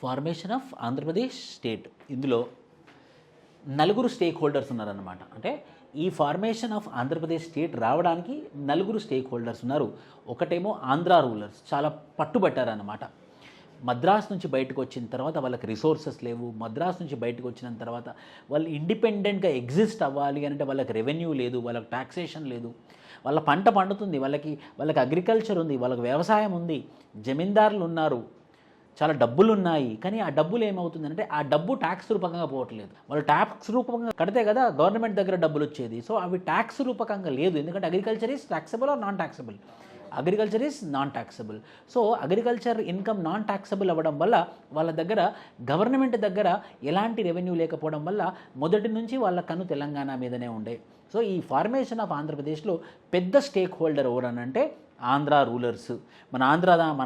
Formation of Andhra Pradesh state, ఇందులో నలుగురు stake holders ఉన్నారన్నమాట. అంటే ఈ ఫార్మేషన్ ఆఫ్ ఆంధ్రప్రదేశ్ స్టేట్ రావడానికి నలుగురు స్టేక్ హోల్డర్స్ ఉన్నారు. ఒకటేమో ఆంధ్ర రూలర్స్ చాలా పట్టుబట్టారన్నమాట. మద్రాస్ నుంచి బయటకు వచ్చిన తర్వాత వాళ్ళకి రిసోర్సెస్ లేవు. మద్రాస్ నుంచి బయటకు వచ్చిన తర్వాత వాళ్ళు ఇండిపెండెంట్గా ఎగ్జిస్ట్ అవ్వాలి అంటే వాళ్ళకి రెవెన్యూ లేదు, వాళ్ళకి టాక్సేషన్ లేదు, వాళ్ళ పంట పండుతుంది, వాళ్ళకి అగ్రికల్చర్ ఉంది, వాళ్ళకి వ్యవసాయం ఉంది, జమీందారులు ఉన్నారు, చాలా డబ్బులు ఉన్నాయి. కానీ ఆ డబ్బులు ఏమవుతుందంటే ఆ డబ్బు ట్యాక్స్ రూపకంగా పోవట్లేదు. వాళ్ళు ట్యాక్స్ రూపకంగా కడితే కదా గవర్నమెంట్ దగ్గర డబ్బులు వచ్చేది. సో అవి ట్యాక్స్ రూపకంగా లేదు. ఎందుకంటే agriculture is taxable or non taxable. Agriculture is non taxable. So agriculture income non taxable అవ్వడం వల్ల వాళ్ళ దగ్గర గవర్నమెంట్ దగ్గర ఎలాంటి రెవెన్యూ లేకపోవడం వల్ల మొదటి నుంచి వాళ్ళ కన్ను తెలంగాణ మీదనే ఉండే. సో ఈ ఫార్మేషన్ ఆఫ్ ఆంధ్రప్రదేశ్లో పెద్ద స్టేక్ హోల్డర్ ఎవరనంటే ఆంధ్ర రూలర్స్. మన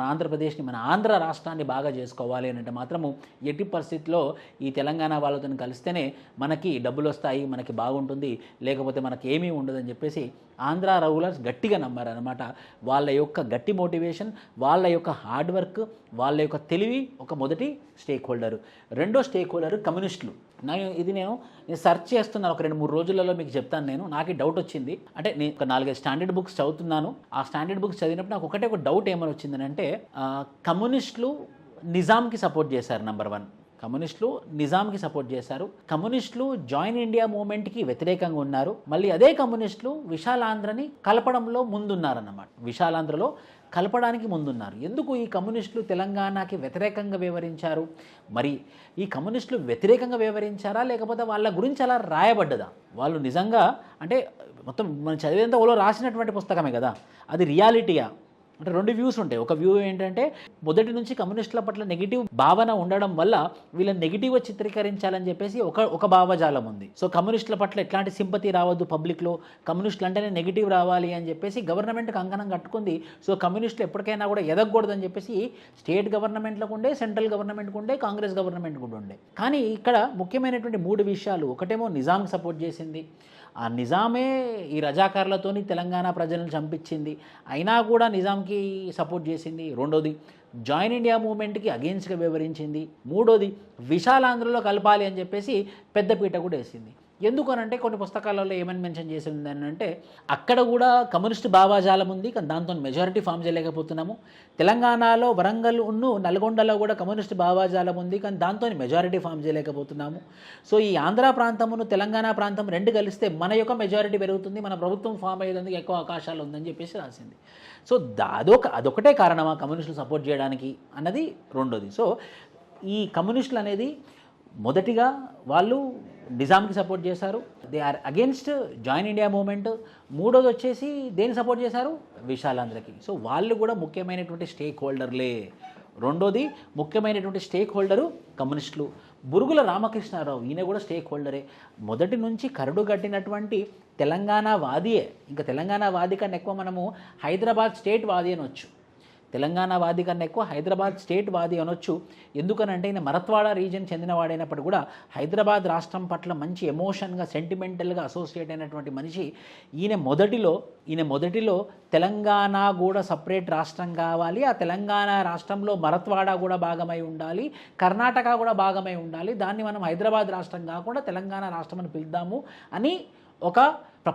ఆంధ్రప్రదేశ్ని, మన ఆంధ్ర రాష్ట్రాన్ని బాగా చేసుకోవాలి అంటే మాత్రము ఎట్టి పరిస్థితిలో ఈ తెలంగాణ వాళ్ళతో కలిస్తేనే మనకి డబ్బులు వస్తాయి, మనకి బాగుంటుంది, లేకపోతే మనకి ఏమీ ఉండదని చెప్పేసి ఆంధ్ర రూలర్స్ గట్టిగా నమ్మారనమాట. వాళ్ళ యొక్క గట్టి మోటివేషన్, వాళ్ళ యొక్క హార్డ్ వర్క్, వాళ్ళ యొక్క తెలివి ఒక మొదటి స్టేక్ హోల్డరు. రెండో స్టేక్ హోల్డరు కమ్యూనిస్టులు. నేను సెర్చ్ చేస్తున్నాను, ఒక 2-3 రోజులలో మీకు చెప్తాను. నాకు డౌట్ వచ్చింది. అంటే నేను ఒక 4-5 స్టాండర్డ్ బుక్స్ చదువుతున్నాను. ఆ స్టాండర్డ్ బుక్స్ చదివినప్పుడు నాకు ఒక డౌట్ ఏమని వచ్చిందని అంటే, కమ్యూనిస్టులు నిజాంకి సపోర్ట్ చేశారు. నెంబర్ 1, కమ్యూనిస్టులు నిజాంకి సపోర్ట్ చేశారు. కమ్యూనిస్టులు జాయిన్ ఇండియా మూవ్మెంట్కి వ్యతిరేకంగా ఉన్నారు. మళ్ళీ అదే కమ్యూనిస్టులు విశాలాంధ్రని కలపడంలో ముందున్నారన్నమాట. విశాలాంధ్రలో కలపడానికి ముందున్నారు. ఎందుకు ఈ కమ్యూనిస్టులు తెలంగాణకి వ్యతిరేకంగా వ్యవహరించారు? మరి ఈ కమ్యూనిస్టులు వ్యతిరేకంగా వ్యవహరించారా, లేకపోతే వాళ్ళ గురించి అలా రాయబడ్డదా? వాళ్ళు నిజంగా అంటే మొత్తం మనం చదివేంత వాళ్ళు రాసినటువంటి పుస్తకమే కదా, అది రియాలిటీయా? అంటే 2 వ్యూస్ ఉంటాయి. ఒక వ్యూ ఏంటంటే మొదటి నుంచి కమ్యూనిస్టుల పట్ల నెగిటివ్ భావన ఉండడం వల్ల వీళ్ళని నెగిటివ్గా చిత్రీకరించాలని చెప్పేసి ఒక భావజాలం ఉంది. సో కమ్యూనిస్టుల పట్ల ఎట్లాంటి సింపతి రావద్దు పబ్లిక్లో, కమ్యూనిస్టులు అంటేనే నెగిటివ్ రావాలి అని చెప్పేసి గవర్నమెంట్కి కంకణం కట్టుకుంది. సో కమ్యూనిస్టులు ఎప్పటికైనా కూడా ఎదగకూడదని చెప్పేసి స్టేట్ గవర్నమెంట్లకు ఉండే, సెంట్రల్ గవర్నమెంట్కి ఉండే, కాంగ్రెస్ గవర్నమెంట్కి కూడా ఉండే. కానీ ఇక్కడ ముఖ్యమైనటువంటి 3 విషయాలు. ఒకటేమో నిజాంకి సపోర్ట్ చేసింది. ఆ నిజామే ఈ రజాకారులతోని తెలంగాణ ప్రజలను చంపించింది, అయినా కూడా నిజాంకి సపోర్ట్ చేసింది. రెండోది జాయిన్ ఇండియా మూవ్మెంట్కి అగెయిన్స్ట్గా వివరించింది. మూడోది విశాలాంధ్రలో కలపాలి అని చెప్పేసి పెద్దపీట కూడా వేసింది. ఎందుకనంటే కొన్ని పుస్తకాలలో ఏమని మెన్షన్ చేసింది అని అంటే, అక్కడ కూడా కమ్యూనిస్ట్ భావాజాలం ఉంది, కానీ దాంతో మెజారిటీ ఫామ్ చేయలేకపోతున్నాము. తెలంగాణలో వరంగల్ నల్గొండలో కూడా కమ్యూనిస్ట్ భావాజాలం ఉంది, కానీ దాంతో మెజారిటీ ఫామ్ చేయలేకపోతున్నాము. సో ఈ ఆంధ్ర ప్రాంతమును తెలంగాణ ప్రాంతం 2 కలిస్తే మన యొక్క మెజారిటీ పెరుగుతుంది, మన ప్రభుత్వం ఫామ్ అయ్యేందుకు ఎక్కువ అవకాశాలు ఉందని చెప్పేసి రాసింది. సో అదొకటే కారణమా కమ్యూనిస్టులు సపోర్ట్ చేయడానికి అన్నది రెండోది. సో ఈ కమ్యూనిస్టులు అనేది మొదటిగా వాళ్ళు నిజాంకి సపోర్ట్ చేశారు, they are against join India movement. మూడోది వచ్చేసి దేని సపోర్ట్ చేశారు? విశాలాంధ్రకి. సో వాళ్ళు కూడా ముఖ్యమైనటువంటి స్టేక్ హోల్డర్లే. రెండోది ముఖ్యమైనటువంటి స్టేక్ హోల్డరు కమ్యూనిస్టులు. బురుగుల రామకృష్ణారావు ఈయన కూడా స్టేక్ హోల్డరే. మొదటి నుంచి కరడు కట్టినటువంటి తెలంగాణ వాదియే. ఇంకా తెలంగాణ వాది కన్నా ఎక్కువ మనము హైదరాబాద్ స్టేట్ వాది అనొచ్చు. తెలంగాణ వాది కన్నా ఎక్కువ హైదరాబాద్ స్టేట్ వాది అనొచ్చు. ఎందుకనంటే ఈయన మరత్వాడ రీజన్ చెందినవాడైనప్పుడు కూడా హైదరాబాద్ రాష్ట్రం పట్ల మంచి ఎమోషన్గా, సెంటిమెంటల్గా అసోసియేట్ అయినటువంటి మనిషి. ఈయన మొదటిలో తెలంగాణ కూడా సపరేట్ రాష్ట్రం కావాలి, ఆ తెలంగాణ రాష్ట్రంలో మరత్వాడ కూడా భాగమై ఉండాలి, కర్ణాటక కూడా భాగమై ఉండాలి, దాన్ని మనం హైదరాబాద్ రాష్ట్రం కాకుండా తెలంగాణ రాష్ట్రం అని పిలుద్దాము అని ఒక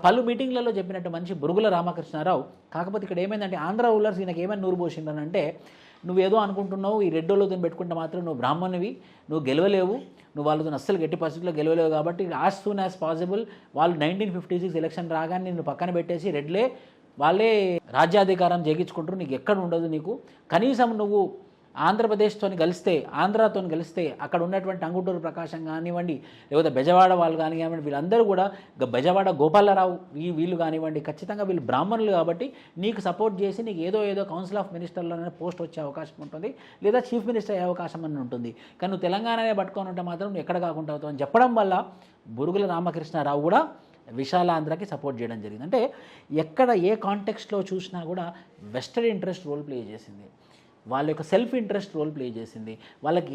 పలు మీటింగ్లలో చెప్పినట్టు మనిషి బురుగుల రామకృష్ణారావు. కాకపోతే ఇక్కడ ఏమైందంటే ఆంధ్ర రూలర్స్ ఈయనకి ఏమైనా నూరు పోసిందనంటే, నువ్వేదో అనుకుంటున్నావు, ఈ రెడ్డోళ్ళతో పెట్టుకుంటే మాత్రం నువ్వు బ్రాహ్మణువి, నువ్వు గెలవలేవు, నువ్వు వాళ్ళతో అస్సలు గట్టి పరిస్థితుల్లో గెలవలేవు, కాబట్టి యాజ్ సూన్ యాజ్ పాసిబుల్ వాళ్ళు 1956 ఎలక్షన్ రాగానే నిన్ను పక్కన పెట్టేసి వాళ్ళే రాజ్యాధికారం జగించుకుంటారు, నీకు ఎక్కడ ఉండదు. నీకు కనీసం నువ్వు ఆంధ్రప్రదేశ్తో కలిస్తే అక్కడ ఉన్నటువంటి అంగుటూరు ప్రకాశం కానివ్వండి, లేకపోతే బెజవాడ వాళ్ళు కానివ్వండి, వీళ్ళందరూ కూడా బెజవాడ గోపాలరావు వీళ్ళు కానివ్వండి, ఖచ్చితంగా వీళ్ళు బ్రాహ్మణులు కాబట్టి నీకు సపోర్ట్ చేసి నీకు ఏదో కౌన్సిల్ ఆఫ్ మినిస్టర్లోనే పోస్ట్ వచ్చే అవకాశం ఉంటుంది, లేదా చీఫ్ మినిస్టర్ అయ్యే అవకాశం అని ఉంటుంది. కానీ నువ్వు తెలంగాణనే పట్టుకొని ఉంటే మాత్రం నువ్వు ఎక్కడ కాకుండా అవుతావు అని చెప్పడం వల్ల బురుగుల రామకృష్ణారావు కూడా విశాలాంధ్రకి సపోర్ట్ చేయడం జరిగింది. అంటే ఎక్కడ ఏ కాంటెక్స్ట్లో చూసినా కూడా వెస్టెడ్ ఇంట్రెస్ట్ రోల్ ప్లే చేసింది, వాళ్ళ యొక్క సెల్ఫ్ ఇంట్రెస్ట్ రోల్ ప్లే చేసింది, వాళ్ళకి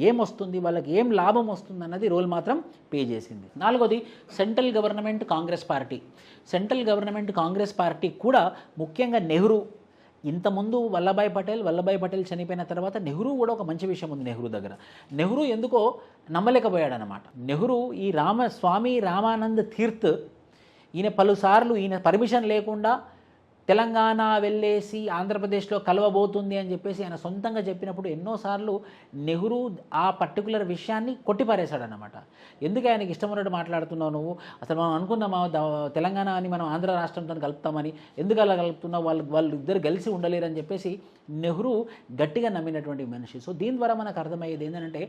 ఏం వస్తుంది, వాళ్ళకి ఏం లాభం వస్తుంది అన్నది రోల్ మాత్రం ప్లే చేసింది. నాలుగోది సెంట్రల్ గవర్నమెంట్ కాంగ్రెస్ పార్టీ కూడా ముఖ్యంగా ఇంతకుముందు వల్లభాయ్ పటేల్ చనిపోయిన తర్వాత నెహ్రూ కూడా ఒక మంచి విషయం ఉంది నెహ్రూ దగ్గర. నెహ్రూ ఎందుకో నమ్మలేకపోయాడనమాట. నెహ్రూ ఈ స్వామి రామానంద్ తీర్థ్ ఈయన పలుసార్లు ఈయన పర్మిషన్ లేకుండా తెలంగాణ వెళ్ళేసి ఆంధ్రప్రదేశ్లో కలవబోతుంది అని చెప్పేసి ఆయన సొంతంగా చెప్పినప్పుడు ఎన్నోసార్లు నెహ్రూ ఆ పర్టికులర్ విషయాన్ని కొట్టిపారేశాడనమాట. ఎందుకు ఆయనకి ఇష్టం ఉన్నట్టు మాట్లాడుతున్నావు నువ్వు, అసలు మనం అనుకున్నామా తెలంగాణ అని మనం ఆంధ్ర రాష్ట్రంతో కలుపుతామని, ఎందుకు అలా కలుపుతున్నావు, వాళ్ళు ఇద్దరు కలిసి ఉండలేరని చెప్పేసి నెహ్రూ గట్టిగా నమ్మినటువంటి మనిషి. సో దీని ద్వారా మనకు అర్థమయ్యేది ఏంటంటే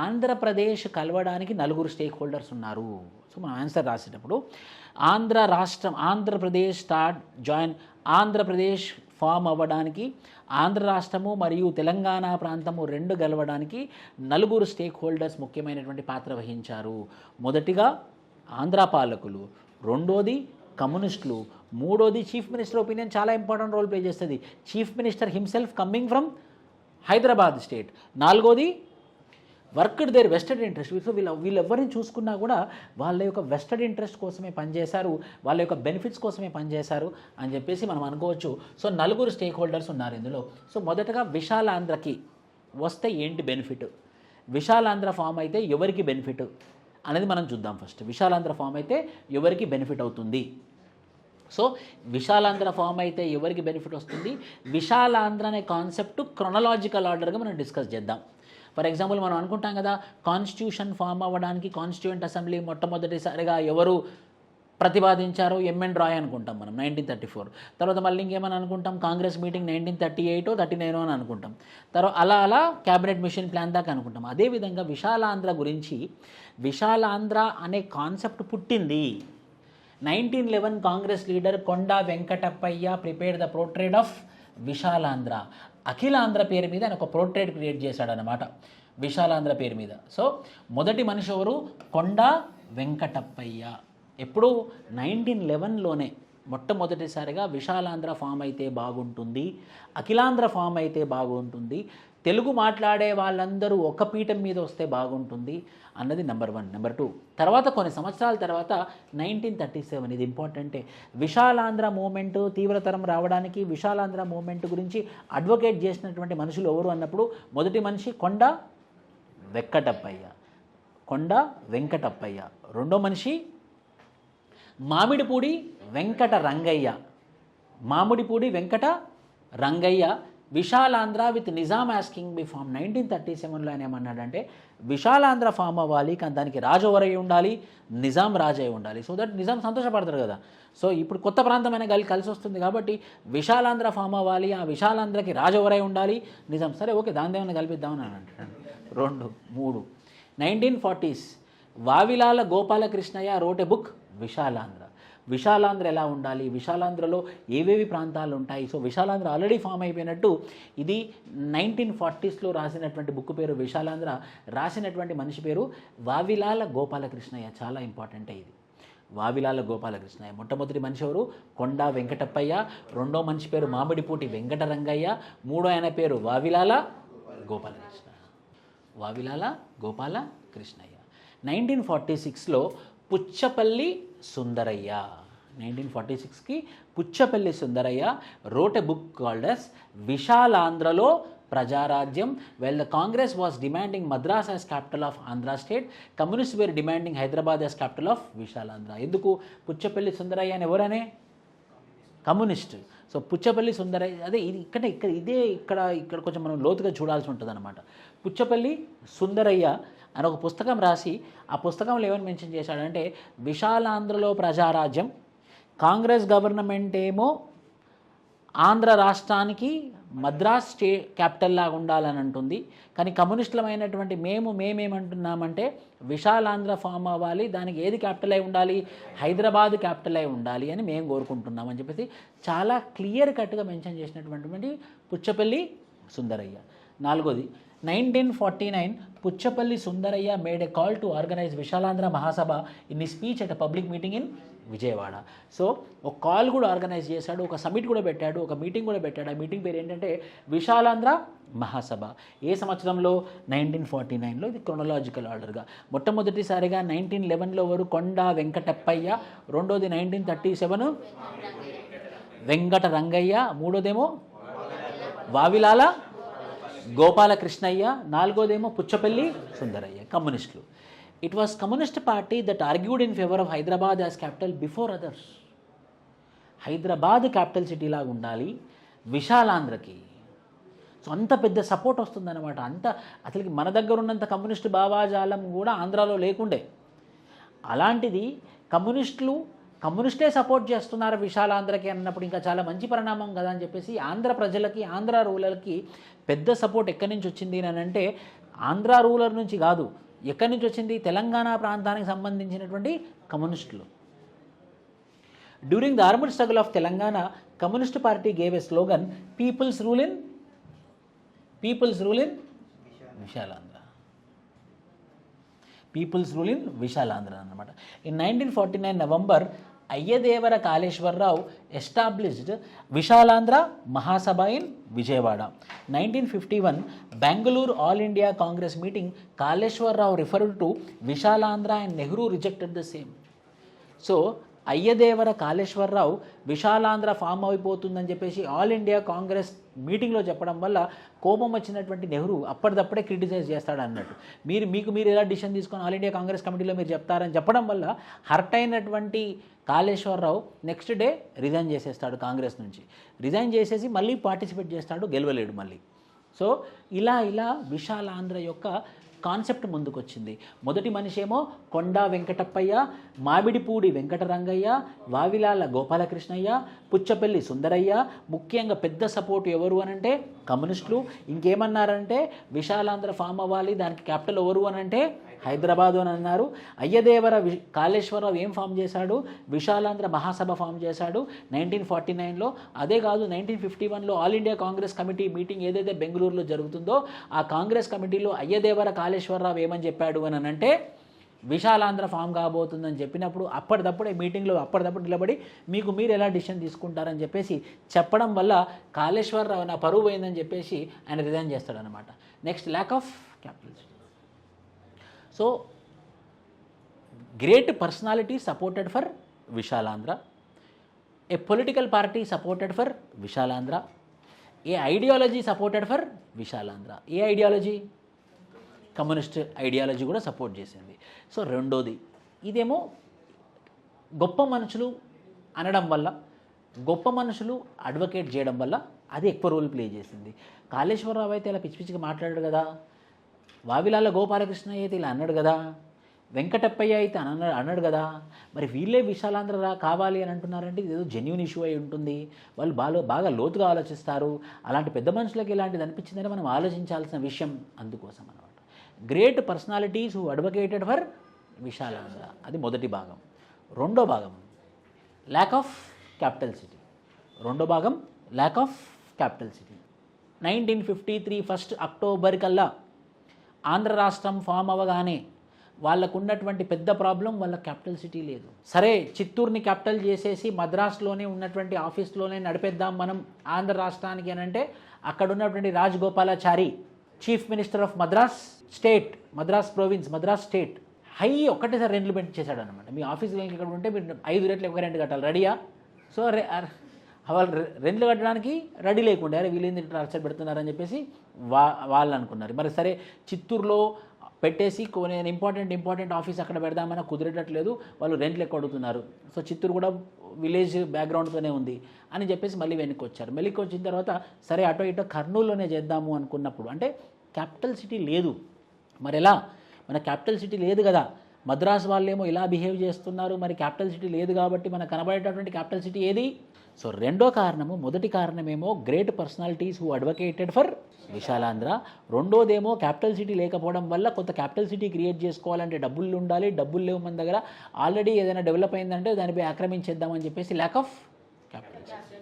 ఆంధ్రప్రదేశ్ కలవడానికి 4 స్టేక్ హోల్డర్స్ ఉన్నారు. సో మనం ఆన్సర్ రాసేటప్పుడు ఆంధ్రప్రదేశ్ ఆంధ్రప్రదేశ్ ఫామ్ అవ్వడానికి ఆంధ్ర రాష్ట్రము మరియు తెలంగాణ ప్రాంతము 2 గెలవడానికి 4 స్టేక్ హోల్డర్స్ ముఖ్యమైనటువంటి పాత్ర వహించారు. మొదటిగా ఆంధ్ర పాలకులు, రెండోది కమ్యూనిస్టులు, మూడోది చీఫ్ మినిస్టర్ ఒపీనియన్ చాలా ఇంపార్టెంట్ రోల్ ప్లే చేస్తుంది. Chief minister himself coming from Hyderabad state. నాలుగోది worked their vested interest. So వీళ్ళెవరిని చూసుకున్నా కూడా వాళ్ళ యొక్క వెస్టెడ్ ఇంట్రెస్ట్ కోసమే పనిచేశారు, వాళ్ళ యొక్క బెనిఫిట్స్ కోసమే పనిచేశారు అని చెప్పేసి మనం అనుకోవచ్చు. సో 4 స్టేక్ హోల్డర్స్ ఉన్నారు ఇందులో. సో మొదటగా విశాలాంధ్రకి వస్తే ఏంటి బెనిఫిట్, విశాలాంధ్ర ఫామ్ అయితే ఎవరికి బెనిఫిట్ అనేది మనం చూద్దాం. ఫస్ట్ విశాలాంధ్ర ఫామ్ అయితే ఎవరికి బెనిఫిట్ అవుతుంది. సో విశాలాంధ్ర ఫామ్ అయితే ఎవరికి బెనిఫిట్ వస్తుంది, విశాలాంధ్ర అనే కాన్సెప్ట్ క్రొనలాజికల్ ఆర్డర్గా మనం డిస్కస్ చేద్దాం. ఫర్ ఎగ్జాంపుల్ మనం అనుకుంటాం కదా, కాన్స్టిట్యూషన్ ఫామ్ అవ్వడానికి కాన్స్టిట్యూయెంట్ అసెంబ్లీ మొట్టమొదటిసారిగా ఎవరు ప్రతిపాదించారో ఎంఎన్ రాయ్ అనుకుంటాం మనం 1934. తర్వాత మళ్ళీ ఇంకేమని అనుకుంటాం, కాంగ్రెస్ మీటింగ్ 1938 39 అని అనుకుంటాం. తర్వాత అలా క్యాబినెట్ మిషన్ ప్లాన్ దాకా అనుకుంటాం. అదేవిధంగా విశాలాంధ్ర గురించి విశాలాంధ్ర అనే కాన్సెప్ట్ పుట్టింది 1911 Congress leader Konda Venkatappayya prepared the portrait of Visalandhra. Akhilandhra పేరు మీద ఆయన ఒక పోర్ట్రేట్ క్రియేట్ చేశాడనమాట విశాలాంధ్ర పేరు మీద. సో మొదటి మనిషి ఎవరు, కొండా వెంకటప్పయ్య. ఎప్పుడు 1911లోనే మొట్టమొదటిసారిగా విశాలాంధ్ర ఫామ్ అయితే బాగుంటుంది, అఖిలాంధ్ర ఫామ్ అయితే బాగుంటుంది, తెలుగు మాట్లాడే వాళ్ళందరూ ఒక పీఠం మీద వస్తే బాగుంటుంది అన్నది నెంబర్ 1. నెంబర్ 2, తర్వాత కొన్ని సంవత్సరాల తర్వాత 1937, ఇది ఇంపార్టెంటే, విశాలాంధ్ర మూమెంట్ తీవ్రతరం రావడానికి విశాలాంధ్ర మూమెంట్ గురించి అడ్వకేట్ చేసినటువంటి మనుషులు ఎవరు అన్నప్పుడు మొదటి మనిషి కొండా వెంకటప్పయ్య, రెండో మనిషి Mamidipudi Venkata Rangayya. Visalandhra with Nizam asking be form 1937లో ఆయన ఏమన్నాడంటే విశాలాంధ్ర ఫామ్ అవ్వాలి, కానీ దానికి రాజు ఎవరై ఉండాలి, నిజాం రాజై ఉండాలి. సో దట్ నిజాం సంతోషపడతారు కదా. సో ఇప్పుడు కొత్త ప్రాంతమైన కలిసి వస్తుంది కాబట్టి విశాలాంధ్ర ఫామ్ అవ్వాలి, ఆ విశాలాంధ్రకి రాజు ఎవరై ఉండాలి, నిజాం. సరే ఓకే, దాని ఏమైనా కల్పిద్దామని అని అంటాడు. 2, 3 1940s Vavilala Gopalakrishnayya wrote a book Vishalandhra ఎలా ఉండాలి, విశాలాంధ్రలో ఏవేవి ప్రాంతాలు ఉంటాయి. సో విశాలాంధ్ర ఆల్రెడీ ఫామ్ అయిపోయినట్టు ఇది 1940sలో రాసినటువంటి బుక్ పేరు విశాలాంధ్ర, రాసినటువంటి మనిషి పేరు వావిలాల గోపాలకృష్ణయ్య. చాలా ఇంపార్టెంట్ ఇది, వావిలాల గోపాలకృష్ణయ్య. మొట్టమొదటి మనిషి ఎవరు, కొండా వెంకటప్పయ్య, రెండో మనిషి పేరు మామిడిపూటి వెంకటరంగయ్య, మూడో ఆయన పేరు వావిలాల గోపాలకృష్ణయ్య. 1946లో పుచ్చపల్లి సుందరయ్య, 1946కి Puchalapalli Sundarayya wrote a book called as విశాలాంధ్రలో Prajarajyam. Well the Congress was demanding Madras as capital of Andhra state, communist were demanding Hyderabad as capital of Visalandhra. ఎందుకు పుచ్చపల్లి సుందరయ్య అని ఎవరనే కమ్యూనిస్ట్. సో పుచ్చపల్లి సుందరయ్య అదే ఇది ఇక్కడ కొంచెం మనం లోతుగా చూడాల్సి ఉంటుంది అనమాట. పుచ్చపల్లి సుందరయ్య అని ఒక పుస్తకం రాసి ఆ పుస్తకంలో ఏమని మెన్షన్ చేశాడంటే విశాలాంధ్రలో ప్రజారాజ్యం, కాంగ్రెస్ గవర్నమెంట్ ఏమో ఆంధ్ర రాష్ట్రానికి మద్రాస్ క్యాపిటల్ లాగా ఉండాలని అంటుంది, కానీ కమ్యూనిస్టులమైనటువంటి మేమేమంటున్నామంటే విశాలాంధ్ర ఫామ్ అవ్వాలి, దానికి ఏది క్యాపిటల్ అయి ఉండాలి, హైదరాబాద్ క్యాపిటల్ అయి ఉండాలి అని మేము కోరుకుంటున్నాం అని చెప్పేసి చాలా క్లియర్ కట్గా మెన్షన్ చేసినటువంటి పుచ్చపల్లి సుందరయ్య. 4వది 1949 Puchalapalli Sundarayya made a call to organise Visalandhra Mahasabha in a speech at public meeting in Vijayawada. So ఒక కాల్ కూడా ఆర్గనైజ్ చేశాడు, ఒక సమిట్ కూడా పెట్టాడు, ఒక మీటింగ్ కూడా పెట్టాడు. ఆ మీటింగ్ పేరు ఏంటంటే విశాలాంధ్ర మహాసభ. ఏ సంవత్సరంలో, 1949లో. ఇది క్రొనలాజికల్ ఆర్డర్గా. మొట్టమొదటిసారిగా 1911లో ఎవరు, కొండా వెంకటప్పయ్య, రెండోది 1937 వెంకట రంగయ్య, మూడోదేమో వావిలాల గోపాలకృష్ణయ్య, నాలుగోదేమో పుచ్చపల్లి సుందరయ్య, కమ్యూనిస్టులు. It was communist party that argued in favour of Hyderabad as capital before others. Hyderabad capital city లాగా ఉండాలి విశాలాంధ్రకి. సో అంత పెద్ద సపోర్ట్ వస్తుందన్నమాట. అంత అసలుకి మన దగ్గర ఉన్నంత కమ్యూనిస్టు భావాజాలం కూడా ఆంధ్రాలో లేకుండే. అలాంటిది కమ్యూనిస్టే సపోర్ట్ చేస్తున్నారు విశాలాంధ్రకి అన్నప్పుడు ఇంకా చాలా మంచి పరిణామం కదా అని చెప్పేసి ఆంధ్ర ప్రజలకి, ఆంధ్ర రూరల్కి పెద్ద సపోర్ట్ ఎక్కడి నుంచి వచ్చింది అని అంటే ఆంధ్ర రూరల్ నుంచి కాదు, ఎక్కడి నుంచి వచ్చింది, తెలంగాణ ప్రాంతానికి సంబంధించినటువంటి కమ్యూనిస్టులు. During the armed struggle of Telangana, communist party gave a slogan people's rule in Visalandhra. People's rule in Visalandhra అన్నమాట. In 1949 November Ayyadevara Kaleswararao established Visalandhra Mahasabha in Vijayawada. 1951 Bengaluru all India Congress meeting Kaleswararao referred to Visalandhra and Nehru rejected the same. So Ayyadevara Kaleswararao Visalandhra form అయిపోతుందని చెప్పేసి all India Congress మీటింగ్లో చెప్పడం వల్ల కోపం వచ్చినటువంటి Nehru అప్పటిదప్పుడే criticise చేస్తాడు అన్నట్టు. మీరు ఎలా డిసిషన్ తీసుకొని ఆల్ ఇండియా కాంగ్రెస్ కమిటీలో మీరు చెప్తారని చెప్పడం వల్ల హర్ట్ అయినటువంటి కాళేశ్వరరావు నెక్స్ట్ డే రిజైన్ చేసేస్తాడు కాంగ్రెస్ నుంచి. రిజైన్ చేసేసి మళ్ళీ పార్టిసిపేట్ చేస్తాడు, గెలవలేడు మళ్ళీ. సో ఇలా విశాలాంధ్ర యొక్క కాన్సెప్ట్ ముందుకొచ్చింది. మొదటి మనిషి ఏమో కొండా వెంకటప్పయ్య, మామిడిపూడి వెంకటరంగయ్య, వావిలాల గోపాలకృష్ణయ్య, పుచ్చపల్లి సుందరయ్య. ముఖ్యంగా పెద్ద సపోర్ట్ ఎవరు అనంటే కమ్యూనిస్టులు. ఇంకేమన్నారంటే విశాలాంధ్ర ఫామ్ అవ్వాలి, దానికి క్యాపిటల్ ఎవరు అనంటే హైదరాబాదు అని అన్నారు. అయ్యదేవర కాళేశ్వరరావు ఏం ఫామ్ చేశాడు, విశాలాంధ్ర మహాసభ ఫామ్ చేశాడు 1949లో. అదే కాదు 1951లో all India Congress committee meeting ఏదైతే బెంగళూరులో జరుగుతుందో ఆ కాంగ్రెస్ కమిటీలో అయ్యదేవర కాళేశ్వరరావు ఏమని చెప్పాడు అని అంటే విశాలాంధ్ర ఫామ్ కాబోతుందని చెప్పినప్పుడు అప్పటిదప్పుడే మీటింగ్లో నిలబడి మీరు ఎలా డిసిషన్ తీసుకుంటారని చెప్పేసి చెప్పడం వల్ల కాళేశ్వరరావు నా పరువు పోయిందని చెప్పేసి ఆయన రిజైన్ చేస్తాడనమాట. Next lack of capital. So great personality supported for Visalandhra, a political party supported for Visalandhra, a ideology supported for Visalandhra. A ideology? Communist ideology కూడా సపోర్ట్ చేసింది. సో రెండోది ఇదేమో గొప్ప మనుషులు అనడం వల్ల, గొప్ప మనుషులు అడ్వకేట్ చేయడం వల్ల అది ఎక్కువ రోల్ ప్లే చేసింది. కాళేశ్వరరావు అయితే ఇలా పిచ్చిగా మాట్లాడాడు కదా, వావిలాల గోపాలకృష్ణ అయితే ఇలా అన్నాడు కదా, వెంకటప్పయ్య అయితే అన్నాడు కదా, మరి వీళ్ళే విశాలాంధ్ర కావాలి అని అంటున్నారంటే ఇది ఏదో జెన్యూన్ ఇష్యూ అయి ఉంటుంది, వాళ్ళు బాగా లోతుగా ఆలోచిస్తారు. అలాంటి పెద్ద మనుషులకి ఇలాంటిది అనిపించిందని మనం ఆలోచించాల్సిన విషయం. అందుకోసం అనమాట great personalities who advocated for Vishalandhra. అది మొదటి భాగం. రెండో భాగం ల్యాక్ ఆఫ్ క్యాపిటల్ సిటీ. రెండో భాగం lakh of capital city. 1953 1 October కల్లా ఆంధ్ర రాష్ట్రం ఫామ్ అవ్వగానే వాళ్ళకు ఉన్నటువంటి పెద్ద ప్రాబ్లం వాళ్ళ క్యాపిటల్ సిటీ లేదు. సరే చిత్తూరుని క్యాపిటల్ చేసేసి మద్రాసులోనే ఉన్నటువంటి ఆఫీస్లోనే నడిపేద్దాం మనం ఆంధ్ర రాష్ట్రానికి అని అంటే అక్కడ ఉన్నటువంటి Rajagopalachari chief minister of Madras state, Madras province, Madras state ఒక్కటేసారి రెంట్లు చేశాడు అనమాట. మీ ఆఫీస్లో ఇక్కడ ఉంటే మీరు 5 రెట్లు ఒక రెంట్ కట్టాలి, రెడీయా? సో వాళ్ళు రెంట్లు కట్టడానికి రెడీ లేకుండా అరే వీళ్ళేంది టార్చర్ పెడుతున్నారని చెప్పేసి వాళ్ళు అనుకున్నారు. మరి సరే చిత్తూరులో పెట్టేసి నేను ఇంపార్టెంట్ ఆఫీస్ అక్కడ పెడదామని కుదిరేటట్లేదు, వాళ్ళు రెంట్లు ఎక్కువ అడుగుతున్నారు. సో చిత్తూరు కూడా విలేజ్ బ్యాక్గ్రౌండ్తోనే ఉంది అని చెప్పేసి మళ్ళీ వెనక్కి వచ్చారు. వెనక్కి వచ్చిన తర్వాత సరే అటో ఇటో కర్నూలులోనే చేద్దాము అనుకున్నప్పుడు అంటే క్యాపిటల్ సిటీ లేదు. మరి ఎలా? మన క్యాపిటల్ సిటీ లేదు కదా, మద్రాసు వాళ్ళేమో ఇలా బిహేవ్ చేస్తున్నారు, మరి క్యాపిటల్ సిటీ లేదు కాబట్టి మనకు కనబడేటటువంటి క్యాపిటల్ సిటీ ఏది? సో రెండో కారణము, మొదటి కారణమేమో great personalities who advocated for Vishalandhra. రెండోదేమో క్యాపిటల్ సిటీ లేకపోవడం వల్ల కొంత క్యాపిటల్ సిటీ క్రియేట్ చేసుకోవాలంటే డబ్బులు ఉండాలి, డబ్బులు లేవు మన దగ్గర, ఆల్రెడీ ఏదైనా డెవలప్ అయిందంటే దానిపై ఆక్రమించేద్దామని చెప్పేసి lakh of capital city.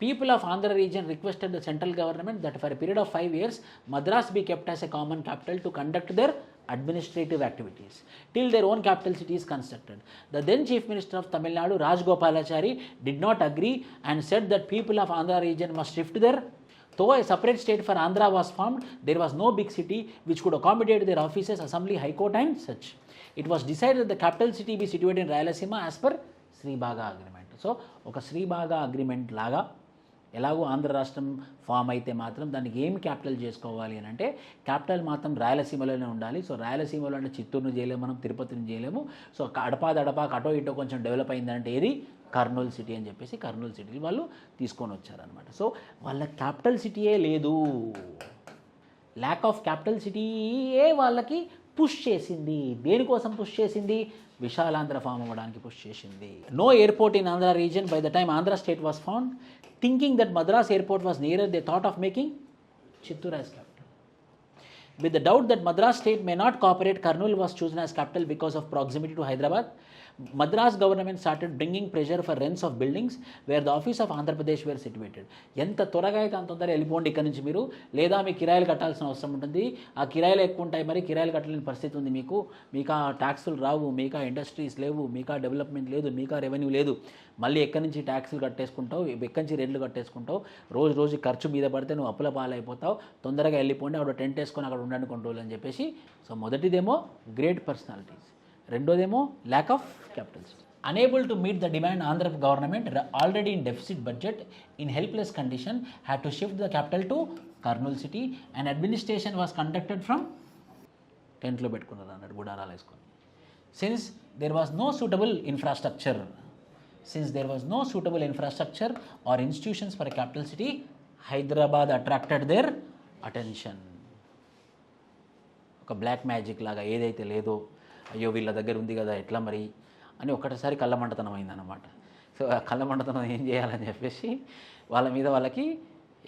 People of Andhra region requested the central government that for a period of 5 years, Madras be kept as a common capital to conduct their administrative activities till their own capital city is constructed. The then Chief Minister of Tamil Nadu, Rajagopalachari, did not agree and said that people of Andhra region must shift there. Though a separate state for Andhra was formed, there was no big city which could accommodate their offices, assembly, high court and such. It was decided that the capital city be situated in Rayalaseema as per Sri Baga agreement. So, oka Sri Baga agreement laga ఎలాగో ఆంధ్ర రాష్ట్రం form అయితే మాత్రం దానికి ఏం capital చేసుకోవాలి అని అంటే capital మాత్రం రాయలసీమలోనే ఉండాలి. సో రాయలసీమలో అంటే చిత్తూరును చేయలేము, మనం తిరుపతిని చేయలేము. సో అడపాదడపాకు అటో ఇటో కొంచెం డెవలప్ అయిందంటే ఏది కర్నూలు సిటీ అని చెప్పేసి కర్నూలు సిటీ వాళ్ళు తీసుకొని వచ్చారనమాట. సో వాళ్ళ క్యాపిటల్ సిటీయే లేదు, ల్యాక్ ఆఫ్ క్యాపిటల్ సిటీయే వాళ్ళకి పుష్ చేసింది. దేనికోసం పుష్ చేసింది? విశాలాంధ్ర ఫామ్ అవ్వడానికి పుష్ చేసింది. No airport in Andhra region by the time Andhra state was found. Thinking that Madras airport was nearer, they thought of making Chittoor as capital. With the doubt that Madras state may not cooperate, Kurnool was chosen as capital because of proximity to Hyderabad. Madras government started bringing pressure for rents of buildings where the office of Andhra Pradesh were situated. ఎంత త్వరగా అయితే అంత తొందరగా వెళ్ళిపోండి ఇక్కడ నుంచి మీరు, లేదా మీ కిరాయిలు కట్టాల్సిన అవసరం ఉంటుంది. ఆ కిరాయిలు ఎక్కువ ఉంటాయి, మరి కిరాయిలు కట్టలేని పరిస్థితి ఉంది మీకు. మీకు ఆ ట్యాక్సులు రావు, మీకు ఆ ఇండస్ట్రీస్ లేవు, మీకు ఆ డెవలప్మెంట్ లేదు, మీకు ఆ రెవెన్యూ లేదు. మళ్ళీ ఎక్కడి నుంచి ట్యాక్సులు కట్టేసుకుంటావు, ఎక్కడి నుంచి రెంట్లు కట్టేసుకుంటావు, రోజు రోజు ఖర్చు మీద పడితే నువ్వు అప్పుల పాలైపోతావు. తొందరగా వెళ్ళిపోండి, అక్కడ టెంట్ వేసుకొని అక్కడ ఉండండి కొన్ని రోజులు అని చెప్పేసి. సో మొదటిదేమో గ్రేట్ పర్సనాలిటీస్, రెండోదేమో lack of capitals. Unable to meet the demand, Andhra government, already in deficit budget, in helpless condition, had to shift the capital to Kurnool city, and administration was conducted from టెంట్లో పెట్టుకున్నారు అన్నట్టు, గుడారాలు వేసుకొని. Since there was no suitable infrastructure or institutions for a capital city, Hyderabad attracted their attention. ఒక black magic లాగా ఏదైతే లేదో, అయ్యో వీళ్ళ దగ్గర ఉంది కదా ఎట్లా మరి అని ఒక్కటిసారి కళ్ళమంటతనం అయిందన్నమాట. సో ఆ కళ్ళమంటతనం ఏం చేయాలని చెప్పేసి వాళ్ళకి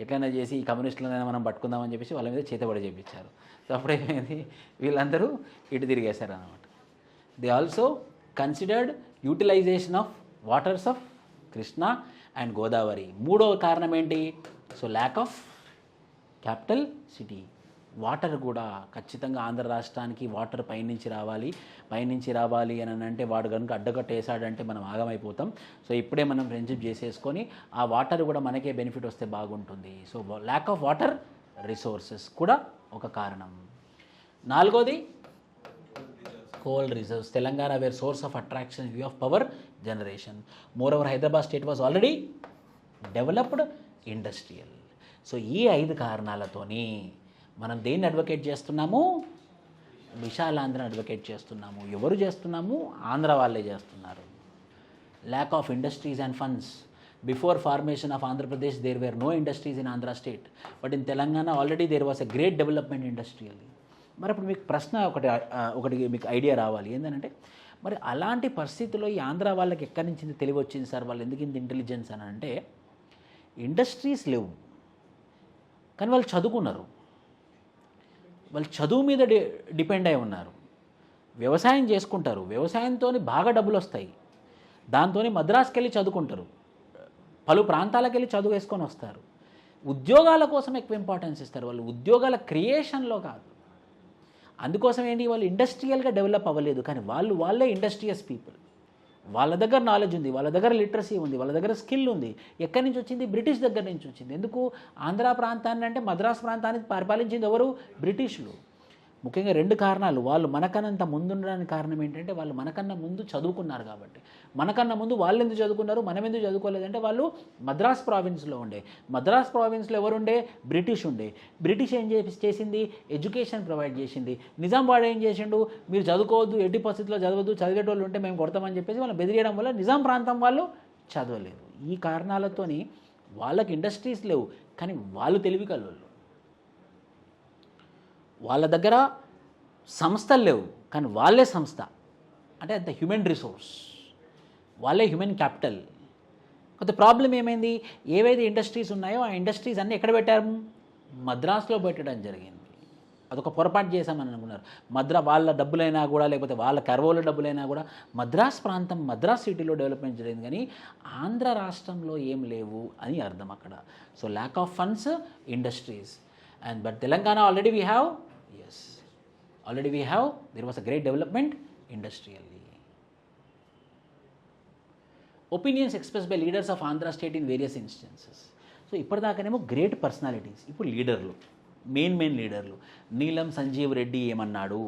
ఎట్లయినా చేసి ఈ కమ్యూనిస్టులనైనా మనం పట్టుకుందామని చెప్పేసి వాళ్ళ మీద చేతబడి చేయించారు. సో అప్పుడేమైంది, వీళ్ళందరూ ఇటు తిరిగేశారు అన్నమాట. They also considered utilization of waters of Krishna and Godavari. మూడవ కారణం ఏంటి? So lack of capital city. Water కూడా ఖచ్చితంగా ఆంధ్ర రాష్ట్రానికి వాటర్ పైనుంచి రావాలి అని అంటే వాడు కనుక అడ్డకట్టేసాడంటే మనం ఆగమైపోతాం. సో ఇప్పుడే మనం ఫ్రెండ్షిప్ చేసేసుకొని ఆ వాటర్ కూడా మనకే బెనిఫిట్ వస్తే బాగుంటుంది. So lack of water resources కూడా ఒక కారణం. నాలుగోది coal reserves. Telangana were source of attraction, view of power generation. Moreover, Hyderabad state was already developed industrial. So ఈ 5 కారణాలతోని మనం దేన్ని అడ్వకేట్ చేస్తున్నాము? విశాలాంధ్ర అడ్వకేట్ చేస్తున్నాము. ఎవరు చేస్తున్నాము? ఆంధ్ర వాళ్ళే చేస్తున్నారు. Lakh of industries and funds. Before formation of Andhra Pradesh there wear no industries in Andhra state, but in Telangana already there was a great development industrially. మరి అప్పుడు మీకు ప్రశ్న ఒకటి మీకు ఐడియా రావాలి, ఏంటంటే మరి అలాంటి పరిస్థితుల్లో ఈ ఆంధ్ర వాళ్ళకి ఎక్కడి నుంచి తెలివి వచ్చింది సార్, వాళ్ళు ఎందుకు ఇంత ఇంటెలిజెన్స్ అని అంటే, ఇండస్ట్రీస్ లేవు కానీ వాళ్ళు చదువుకున్నారు, వాళ్ళు చదువు మీద డిపెండ్ అయి ఉన్నారు, వ్యవసాయం చేసుకుంటారు, వ్యవసాయంతో బాగా డబ్బులు వస్తాయి, దాంతో మద్రాసుకి వెళ్ళి చదువుకుంటారు, పలు ప్రాంతాలకు వెళ్ళి చదువు వేసుకొని వస్తారు, ఉద్యోగాల కోసం ఎక్కువ ఇంపార్టెన్స్ ఇస్తారు, వాళ్ళు ఉద్యోగాల క్రియేషన్లో కాదు. అందుకోసం ఏంటి, వాళ్ళు ఇండస్ట్రియల్గా డెవలప్ అవ్వలేదు, కానీ వాళ్ళే ఇండస్ట్రియస్ పీపుల్. వాళ్ళ దగ్గర నాలెడ్జ్ ఉంది, వాళ్ళ దగ్గర లిటరసీ ఉంది, వాళ్ళ దగ్గర స్కిల్ ఉంది. ఎక్కడి నుంచి వచ్చింది? బ్రిటిష్ దగ్గర నుంచి వచ్చింది. ఎందుకు? ఆంధ్ర ప్రాంతాన్ని అంటే మద్రాసు ప్రాంతాన్ని పరిపాలించింది ఎవరు? బ్రిటిష్లు. ముఖ్యంగా 2 కారణాలు. వాళ్ళు మనకన్నంత ముందు ఉండడానికి కారణం ఏంటంటే, వాళ్ళు మనకన్నా ముందు చదువుకున్నారు కాబట్టి. మనకన్నా ముందు వాళ్ళు ఎందుకు చదువుకున్నారు, మనం ఎందుకు చదువుకోలేదంటే, వాళ్ళు మద్రాస్ ప్రావిన్స్లో ఉండే. మద్రాస్ ప్రావిన్స్లో ఎవరుండే? బ్రిటిష్ ఉండే. బ్రిటిష్ ఏం చేసింది? ఎడ్యుకేషన్ ప్రొవైడ్ చేసింది. నిజాం వాడు ఏం చేసిండు? మీరు చదువుకోవద్దు, ఎట్టి పరిస్థితుల్లో చదవద్దు, చదివేటోళ్ళు ఉంటే మేము కొడతామని చెప్పేసి వాళ్ళు బెదిరియడం వల్ల నిజాం ప్రాంతం వాళ్ళు చదవలేదు. ఈ కారణాలతోని వాళ్ళకి ఇండస్ట్రీస్ లేవు, కానీ వాళ్ళు తెలివి కల్లోళ్ళు. వాళ్ళ దగ్గర సంస్థలు లేవు, కానీ వాళ్ళే సంస్థ. అంటే అంత హ్యూమన్ రిసోర్స్, వాళ్ళే హ్యూమన్ క్యాపిటల్. కొంత ప్రాబ్లం ఏమైంది? ఏవైతే ఇండస్ట్రీస్ ఉన్నాయో ఆ ఇండస్ట్రీస్ అన్నీ ఎక్కడ పెట్టారు? మద్రాసులో పెట్టడం జరిగింది. అదొక పొరపాటు చేశామని అనుకున్నారు. వాళ్ళ డబ్బులైనా కూడా, లేకపోతే వాళ్ళ కర్వోల డబ్బులైనా కూడా మద్రాస్ ప్రాంతం, మద్రాస్ సిటీలో డెవలప్మెంట్ జరిగింది, కానీ ఆంధ్ర రాష్ట్రంలో ఏం లేవు అని అర్థం అక్కడ. So lack of funds, industries. And but Telangana already we have, there was a great development industrially. Opinions expressed by leaders of Andhra state in various instances. So ఇప్పటిదాకానేమో గ్రేట్ పర్సనాలిటీస్, ఇప్పుడు లీడర్లు, మెయిన్ లీడర్లు. నీలం సంజీవ్ రెడ్డి ఏమన్నాడు?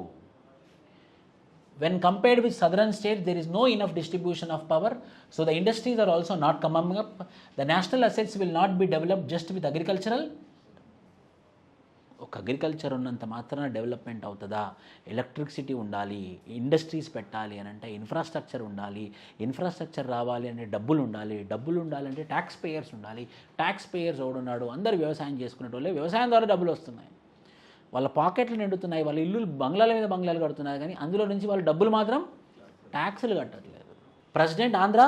when compared with southern states, there is no enough distribution of power, so the industries are also not coming up. The national assets will not be developed just with agricultural. ఒక agriculture ఉన్నంత మాత్రాన development అవుతుందా? Electricity ఉండాలి, industries పెట్టాలి అని అంటే infrastructure ఉండాలి, infrastructure రావాలి అంటే డబ్బులు ఉండాలి, డబ్బులు ఉండాలంటే ట్యాక్స్ పేయర్స్ ఉండాలి, ట్యాక్స్ పేయర్స్ ఎవడున్నాడు? అందరూ వ్యవసాయం చేసుకునేటోళ్ళే, వ్యవసాయం ద్వారా డబ్బులు వస్తున్నాయి, వాళ్ళ పాకెట్లు నిండుతున్నాయి, వాళ్ళ ఇల్లు బంగ్లాల మీద బంగ్లాలు కడుతున్నారు, కానీ అందులో నుంచి వాళ్ళు డబ్బులు మాత్రం ట్యాక్సులు కట్టట్లేదు. President Andhra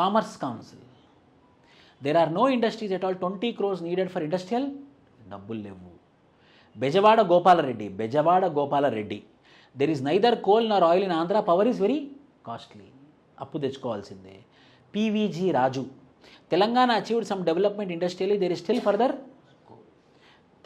commerce council, there are no industries at all, 20 crores needed for industrial, డబ్బులు లేవు. Bezawada Gopala Reddy, there is neither coal nor oil in Andhra, power is very costly, అప్పు తెచ్చుకోవాల్సిందే. PVG Raju, Telangana achieved some development industrially, there is still further.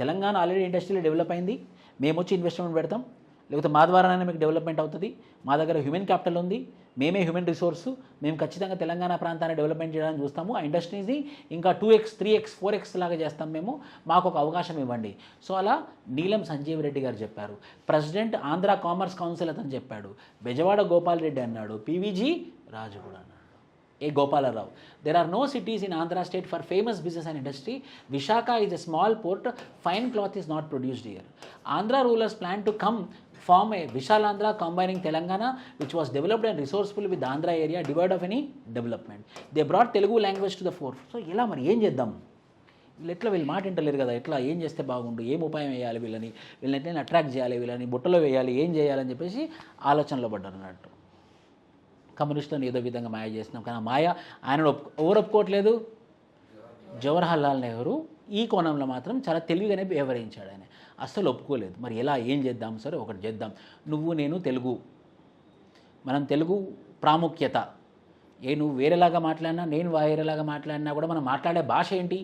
Telangana already ఇండస్ట్రీలో develop అయింది, మేము వచ్చి investment పెడతాం, లేకపోతే మా ద్వారానే మీకు డెవలప్మెంట్ అవుతుంది, మా దగ్గర హ్యూమన్ క్యాపిటల్ ఉంది, మేమే హ్యూమన్ రిసోర్సు, మేము ఖచ్చితంగా తెలంగాణ ప్రాంతాన్ని డెవలప్మెంట్ చేయడానికి చూస్తాము, ఆ ఇండస్ట్రీస్ని ఇంకా 2x 3x 4x లాగా చేస్తాం మేము, మాకు ఒక అవకాశం ఇవ్వండి. సో అలా నీలం సంజీవ్ రెడ్డి గారు చెప్పారు, ప్రెసిడెంట్ ఆంధ్ర కామర్స్ కౌన్సిల్ అతను చెప్పాడు, బెజవాడ గోపాల్ రెడ్డి అన్నాడు, పివిజి రాజు కూడా అన్నాడు, ఏ Gopalarao. There are no cities in Andhra state for famous business and industry. Vishaka is a small port. Fine cloth is not produced here. Andhra rulers plan to come form a Vishal Andhra combining Telangana, which was developed and resourceful with the Andhra area, devoid of any development. They brought Telugu language to the fore. So ఇలా మరి ఏం చేద్దాం? వీళ్ళు మాట వింటలేరు కదా, ఎట్లా ఏం చేస్తే బాగుండు, ఏం ఉపాయం వేయాలి, వీళ్ళని ఎట్లా అట్రాక్ట్ చేయాలి, వీళ్ళని బుట్టలో వేయాలి, ఏం చేయాలని చెప్పేసి ఆలోచనలో పడ్డారు అన్నట్టు. కమ్యూనిస్టులను ఏదో విధంగా మాయ చేసినాం, కానీ మాయ ఆయన ఎవరు ఒప్పుకోవట్లేదు, జవహర్లాల్ నెహ్రూ ఈ కోణంలో మాత్రం చాలా తెలివిగానే వ్యవహరించాడు, ఆయన అస్సలు ఒప్పుకోలేదు. మరి ఎలా ఏం చేద్దాం? సరే ఒకటి చేద్దాం, నువ్వు నేను తెలుగు, మనం తెలుగు ప్రాముఖ్యత, నువ్వు వేరేలాగా మాట్లాడినా నేను వేరేలాగా మాట్లాడినా కూడా మనం మాట్లాడే భాష ఏంటి?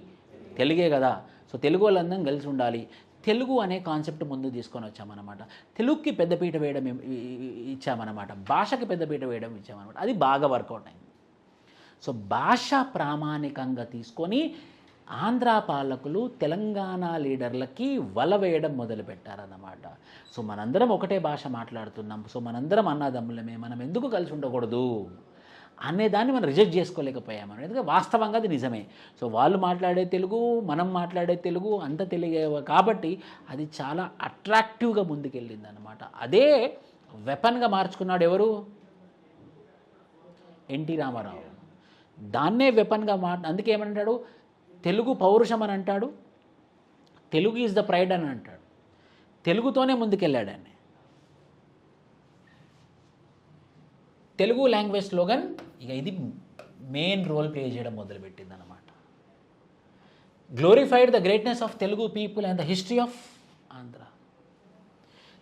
తెలుగే కదా. సో తెలుగు వాళ్ళందరం కలిసి ఉండాలి, తెలుగు అనే కాన్సెప్ట్ ముందు తీసుకొని వచ్చామన్నమాట. తెలుగుకి పెద్దపీట వేయడం ఇచ్చామన్నమాట, భాషకి పెద్దపీట వేయడం ఇచ్చామన్నమాట. అది బాగా వర్కౌట్ అయింది. సో భాష ప్రామాణికంగా తీసుకొని ఆంధ్ర పాలకులు తెలంగాణ లీడర్లకి వల వేయడం మొదలుపెట్టారన్నమాట. సో మనందరం ఒకటే భాష మాట్లాడుతున్నాం, సో మనందరం అన్నదమ్ములమే, మనం ఎందుకు కలిసి ఉండకూడదు అనేదాన్ని మనం రిజెక్ట్ చేసుకోలేకపోయాము. ఎందుకంటే వాస్తవంగా అది నిజమే. సో వాళ్ళు మాట్లాడే తెలుగు, మనం మాట్లాడే తెలుగు అంత తెలుగు కాబట్టి అది చాలా అట్రాక్టివ్గా ముందుకెళ్ళింది అనమాట. అదే వెపన్గా మార్చుకున్నాడు ఎవరు? ఎన్టీ రామారావు. దాన్నే వెపన్గా అందుకే ఏమంటాడు, తెలుగు పౌరుషం అని అంటాడు, తెలుగు ఈజ్ ద ప్రైడ్ అని అంటాడు. తెలుగుతోనే ముందుకెళ్ళాడు ఆయన. తెలుగు లాంగ్వేజ్ స్లోగన్ ఇక ఇది మెయిన్ రోల్ ప్లే చేయడం మొదలుపెట్టింది అనమాట. Glorified the greatness of Telugu people and the history of Andhra,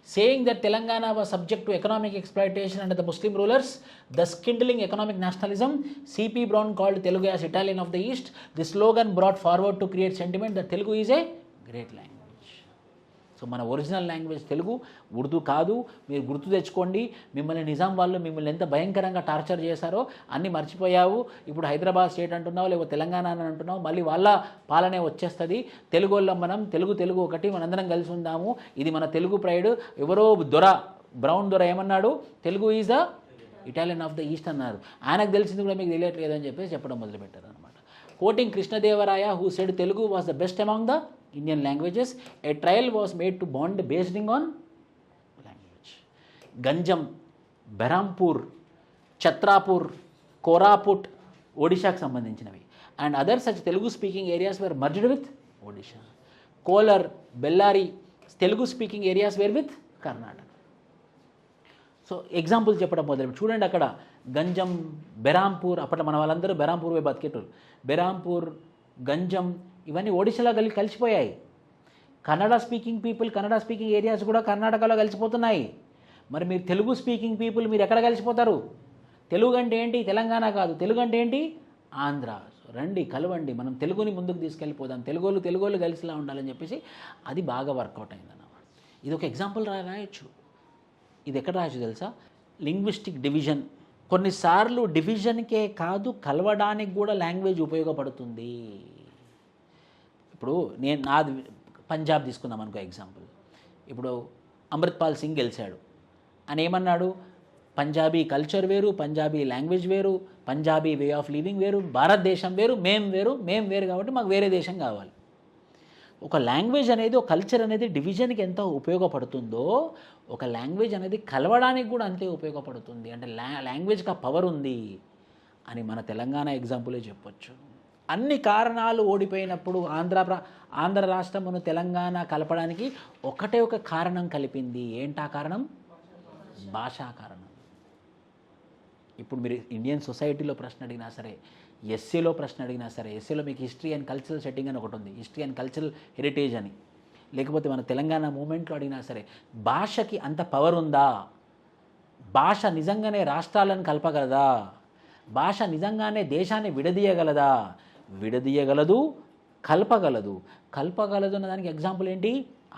saying that Telangana was subject to economic exploitation under the Muslim rulers, thus kindling economic nationalism. C.P. Brown called Telugu as Italian of the East. This slogan brought forward to create sentiment that Telugu is a great language. So మన original language Telugu, Urdu కాదు. మీరు గుర్తు తెచ్చుకోండి, మిమ్మల్ని నిజాం వాళ్ళు మిమ్మల్ని ఎంత భయంకరంగా టార్చర్ చేశారో అన్నీ మర్చిపోయావు. ఇప్పుడు హైదరాబాద్ స్టేట్ అంటున్నావు, లేకపోతే తెలంగాణ అని అంటున్నావు, మళ్ళీ వాళ్ళ పాలనే వచ్చేస్తుంది. తెలుగు వాళ్ళం మనం, తెలుగు ఒకటి, మనందరం కలిసి ఉందాము, ఇది మన తెలుగు ప్రైడ్. ఎవరో బ్రౌన్ దొర ఏమన్నాడు, Telugu is the Italian of the east అన్నారు. ఆయనకు తెలిసింది కూడా మీకు తెలియట్లేదు అని చెప్పేసి చెప్పడం మొదలుపెట్టారు అనమాట. Coating Krishnadevaraya, who said Telugu was the best among the Indian languages, a trial was made to bond based on language. Ganjam, Berhampur, Chhatrapur, Koraput, Odishaku సంబంధించినవి, and other such Telugu speaking areas were merged with Odisha. Kolar, Bellary, Telugu speaking areas were with Karnataka. So example చెప్పడం మొదలు చూడండి, అక్కడ గంజం, బెరాంపూర్, అప్పట్లో మన వాళ్ళందరూ బెరాంపూర్ పోయి బతికేటోళ్ళు. బెరాంపూర్, గంజం ఇవన్నీ ఒడిశాలో కలిసిపోయాయి. Kannada speaking people, Kannada speaking areas కూడా కర్ణాటకలో కలిసిపోతున్నాయి. మరి మీరు తెలుగు స్పీకింగ్ పీపుల్ మీరు ఎక్కడ కలిసిపోతారు? తెలుగు అంటే ఏంటి? తెలంగాణ కాదు, తెలుగు అంటే ఏంటి? ఆంధ్ర. రండి కలవండి, మనం తెలుగుని ముందుకు తీసుకెళ్ళిపోదాం, తెలుగోళ్ళు కలిసిలా ఉండాలని చెప్పేసి అది బాగా వర్కౌట్ అయిందన్నమాట. ఇది ఒక ఎగ్జాంపుల్ రాయొచ్చు. ఇది ఎక్కడ రాయొచ్చు తెలుసా? Linguistic division. కొన్నిసార్లు డివిజన్కే కాదు, కలవడానికి కూడా లాంగ్వేజ్ ఉపయోగపడుతుంది. ఇప్పుడు నాది పంజాబ్ తీసుకుందాం అనుకో ఎగ్జాంపుల్. ఇప్పుడు అమృత్పాల్ సింగ్ గెలిచాడు, అని ఏమన్నాడు, పంజాబీ కల్చర్ వేరు, పంజాబీ లాంగ్వేజ్ వేరు, పంజాబీ వే ఆఫ్ లివింగ్ వేరు, భారతదేశం వేరు, మేము వేరు కాబట్టి మాకు వేరే దేశం కావాలి. ఒక లాంగ్వేజ్ అనేది, ఒక కల్చర్ అనేది డివిజన్కి ఎంత ఉపయోగపడుతుందో ఒక లాంగ్వేజ్ అనేది కలవడానికి కూడా అంతే ఉపయోగపడుతుంది. అంటే లాంగ్వేజ్కి ఆ పవర్ ఉంది అని మన తెలంగాణ ఎగ్జాంపులే చెప్పొచ్చు. అన్ని కారణాలు ఓడిపోయినప్పుడు ఆంధ్ర రాష్ట్రమును తెలంగాణ కలపడానికి ఒకటే ఒక కారణం కలిపింది. ఏంటా కారణం? భాషా కారణం. ఇప్పుడు మీరు ఇండియన్ సొసైటీలో ప్రశ్న అడిగినా సరే, ఎస్సీలో ప్రశ్న అడిగినా సరే, ఎస్సీలో మీకు హిస్టరీ అండ్ కల్చరల్ సెట్టింగ్ అని ఒకటి ఉంది, హిస్టరీ అండ్ కల్చరల్ హెరిటేజ్ అని, లేకపోతే మన తెలంగాణ మూమెంట్లో అడిగినా సరే, భాషకి అంత పవర్ ఉందా? భాష నిజంగానే రాష్ట్రాలను కలపగలదా? భాష నిజంగానే దేశాన్ని విడదీయగలదా? విడదీయగలదు, కలపగలదు. కలపగలదు అన్న దానికి ఎగ్జాంపుల్ ఏంటి?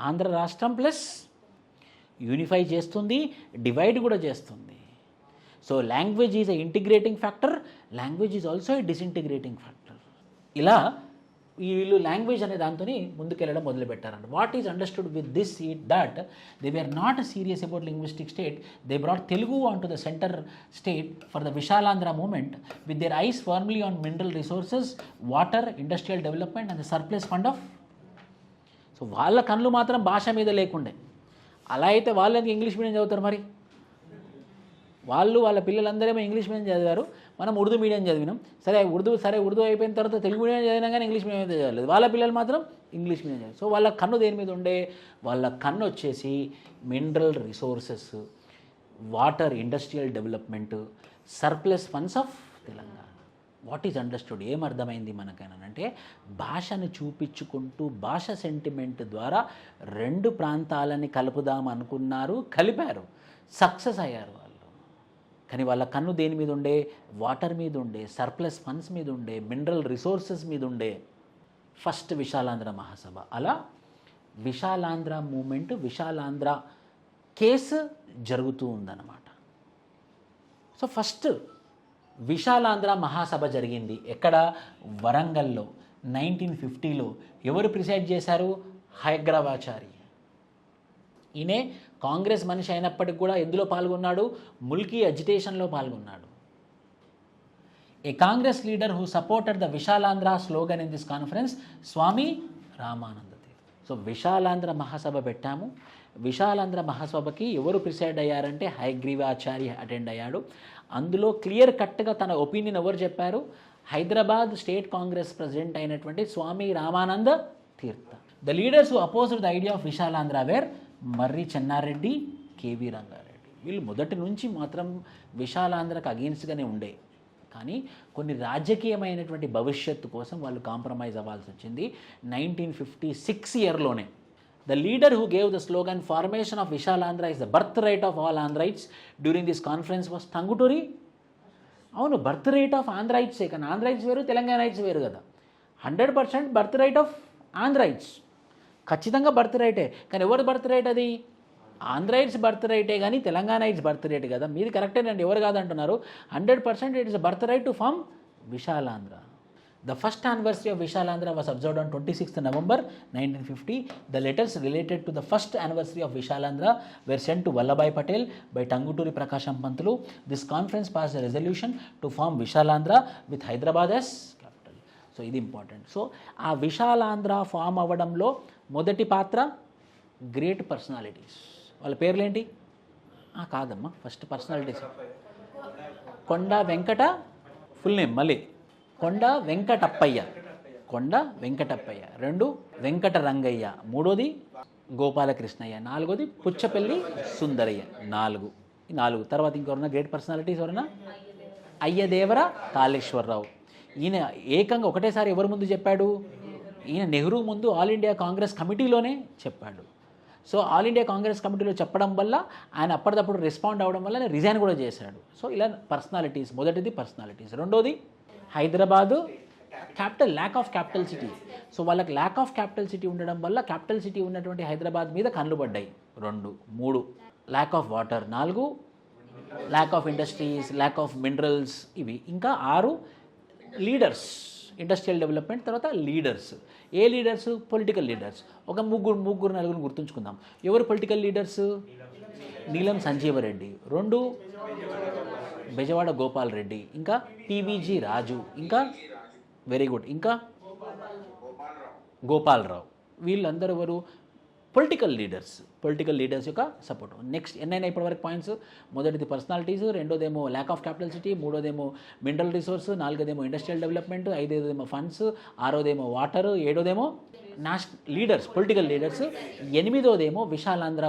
ఆంధ్ర రాష్ట్రం ప్లస్ యూనిఫై చేస్తుంది, డివైడ్ కూడా చేస్తుంది. So language is a integrating factor, language is also a disintegrating factor. ఇలా వీళ్ళు లాంగ్వేజ్ అనే దాంతో ముందుకెళ్ళడం మొదలుపెట్టారంట. What is understood with this it that they were not serious about linguistic state. They brought Telugu on to the centre state for the Vishalandhra movement with their eyes firmly on mineral resources, water, industrial development and the surplus fund of. So వాళ్ళ కళ్ళు మాత్రం భాష మీద లేకుండే. అలా అయితే వాళ్ళకి English medium చదువుతారు మరి? వాళ్ళ పిల్లలందరేమో ఇంగ్లీష్ మీడియం చదివారు, మనం ఉర్దూ మీడియం చదివినాం. ఉర్దూ అయిపోయిన తర్వాత తెలుగు మీడియం చదివినా కానీ ఇంగ్లీష్ మీడియం అయితే చదవలేదు. వాళ్ళ పిల్లలు మాత్రం ఇంగ్లీష్ మీడియం చదివారు. సో వాళ్ళ కన్ను దేని మీద ఉండే? వాళ్ళ కన్ను వచ్చేసి mineral resources, water, industrial development, surplus funds of Telangana. What is understood? ఏమర్థమైంది మనకనంటే, భాషను చూపించుకుంటూ భాష సెంటిమెంట్ ద్వారా రెండు ప్రాంతాలని కలుపుదాం అనుకున్నారు, కలిపారు, సక్సెస్ అయ్యారు వాళ్ళు. కానీ వాళ్ళ కన్ను దేని మీద ఉండే? వాటర్ మీద ఉండే, సర్ప్లస్ ఫండ్స్ మీద ఉండే, మినరల్ రిసోర్సెస్ మీద ఉండే. ఫస్ట్ విశాలాంధ్ర మహాసభ. అలా విశాలాంధ్ర మూమెంట్, విశాలాంధ్ర కేసు జరుగుతూ ఉందన్నమాట. సో ఫస్ట్ విశాలాంధ్ర మహాసభ జరిగింది ఎక్కడ? వరంగల్లో 1950లో. ఎవరు ప్రిసైడ్ చేశారు? హైగ్రావాచారి. ఈయనే కాంగ్రెస్ మనిషి అయినప్పటికి కూడా ఎందులో పాల్గొన్నాడు? ముల్కీ అజిటేషన్లో పాల్గొన్నాడు. A Congress leader who supported the Vishalandhra slogan in this conference, Swami Ramananda Tirth. So Vishalandhra Mahasabha పెట్టాము. విశాలాంధ్ర మహాసభకి ఎవరు ప్రిసైడ్ అయ్యారంటే హయగ్రీవాచారి అటెండ్ అయ్యాడు. అందులో క్లియర్ కట్గా తన ఒపీనియన్ ఎవరు చెప్పారు? హైదరాబాద్ స్టేట్ కాంగ్రెస్ ప్రెసిడెంట్ అయినటువంటి స్వామి రామానంద తీర్థ. The leaders who opposed the idea of Visalaandhra wear Marri Chennareddy, KV Rangareddy. వీళ్ళు మొదటి నుంచి మాత్రం విశాలాంధ్రకు అగెయిన్స్ట్గానే ఉండే, కానీ కొన్ని రాజకీయమైనటువంటి భవిష్యత్తు కోసం వాళ్ళు కాంప్రమైజ్ అవ్వాల్సి వచ్చింది 1956 ఇయర్లోనే. The leader who gave the slogan formation of Vishalandhra is the birthright of all Andhraites during this conference was Tanguturi. అవును, బర్త్ రైట్ ఆఫ్ ఆంధ్రైట్సే, కానీ ఆంధ్రైట్స్ వేరు, తెలంగాణైట్స్ వేరు కదా. 100% బర్త్ రైట్ ఆఫ్ ఆంధ్రైట్స్, ఖచ్చితంగా బర్త్ రైటే. కానీ ఎవరు బర్త్ రైట్ అది? ఆంధ్రైట్స్ బర్త్ రైటే, కానీ తెలంగాణైట్స్ బర్త్ రైట్ కదా. మీది కరెక్టేనండి, ఎవరు కాదంటున్నారు. 100% it is a birth right to form Vishalandhra. The first anniversary of Vishalandra was observed on 26th November 1950. The letters related to the first anniversary of Vishalandra were sent to Vallabhai Patel by Tanguturi Prakasham Pantulu. This conference passed a resolution to form Vishalandra with Hyderabad as capital. So, ఇది important. So ఆ Visalaandhra form అవ్వడంలో మొదటి పాత్ర great personalities. వాళ్ళ పేర్లేంటి? కాదమ్మా, first personalities. కొండ Venkata, full name మళ్ళీ కొండ వెంకటప్పయ్య, కొండ వెంకటప్పయ్య. 2 వెంకట రంగయ్య, 3 గోపాలకృష్ణయ్య, 4 పుచ్చపల్లి సుందరయ్య. 4 తర్వాత ఇంకెవరన్నా గ్రేట్ పర్సనాలిటీస్ ఎవరన్నా? అయ్యదేవర కాళేశ్వరరావు. ఈయన ఏకంగా ఒకటేసారి ఎవరి ముందు చెప్పాడు? ఈయన నెహ్రూ ముందు ఆల్ ఇండియా కాంగ్రెస్ కమిటీలోనే చెప్పాడు. సో ఆల్ ఇండియా కాంగ్రెస్ కమిటీలో చెప్పడం వల్ల ఆయన అప్పటిదప్పుడు రెస్పాండ్ అవ్వడం వల్ల ఆయన రిజైన్ కూడా చేశాడు. సో ఇలా పర్సనాలిటీస్, మొదటిది పర్సనాలిటీస్. రెండోది Hyderabad capital, lakh of capital city. So వాళ్ళకి ల్యాక్ ఆఫ్ క్యాపిటల్ సిటీ ఉండడం వల్ల క్యాపిటల్ సిటీ ఉన్నటువంటి హైదరాబాద్ మీద కళ్ళు పడ్డాయి. 2, 3 lack of water, 4 lakh of industries, lack of minerals, ఇవి. ఇంకా 6 లీడర్స్. ఇండస్ట్రియల్ డెవలప్మెంట్, తర్వాత లీడర్స్. ఏ లీడర్స్? Political leaders. ఒక ముగ్గురు నలుగురు గుర్తుంచుకుందాం. ఎవరు పొలిటికల్ లీడర్స్? నీలం సంజీవరెడ్డి, 2 బెజవాడ గోపాల్ రెడ్డి, ఇంకా పివిజి రాజు, ఇంకా వెరీ గుడ్, ఇంకా గోపాలరావు. వీళ్ళందరూ ఎవరు? పొలిటికల్ లీడర్స్ యొక్క సపోర్ట్. నెక్స్ట్ ఎన్నైనా ఇప్పటివరకు పాయింట్స్? మొదటిది పర్సనాలిటీస్, రెండోదేమో ల్యాక్ ఆఫ్ క్యాపిటల్సిటీ, మూడోదేమో మినరల్ రిసోర్స్, నాలుగోదేమో ఇండస్ట్రియల్ డెవలప్మెంట్, ఐదోదేమో ఫండ్స్, ఆరోదేమో వాటర్, ఏడోదేమో లీడర్స్, పొలిటికల్ లీడర్స్, ఎనిమిదోదేమో విశాలాంధ్ర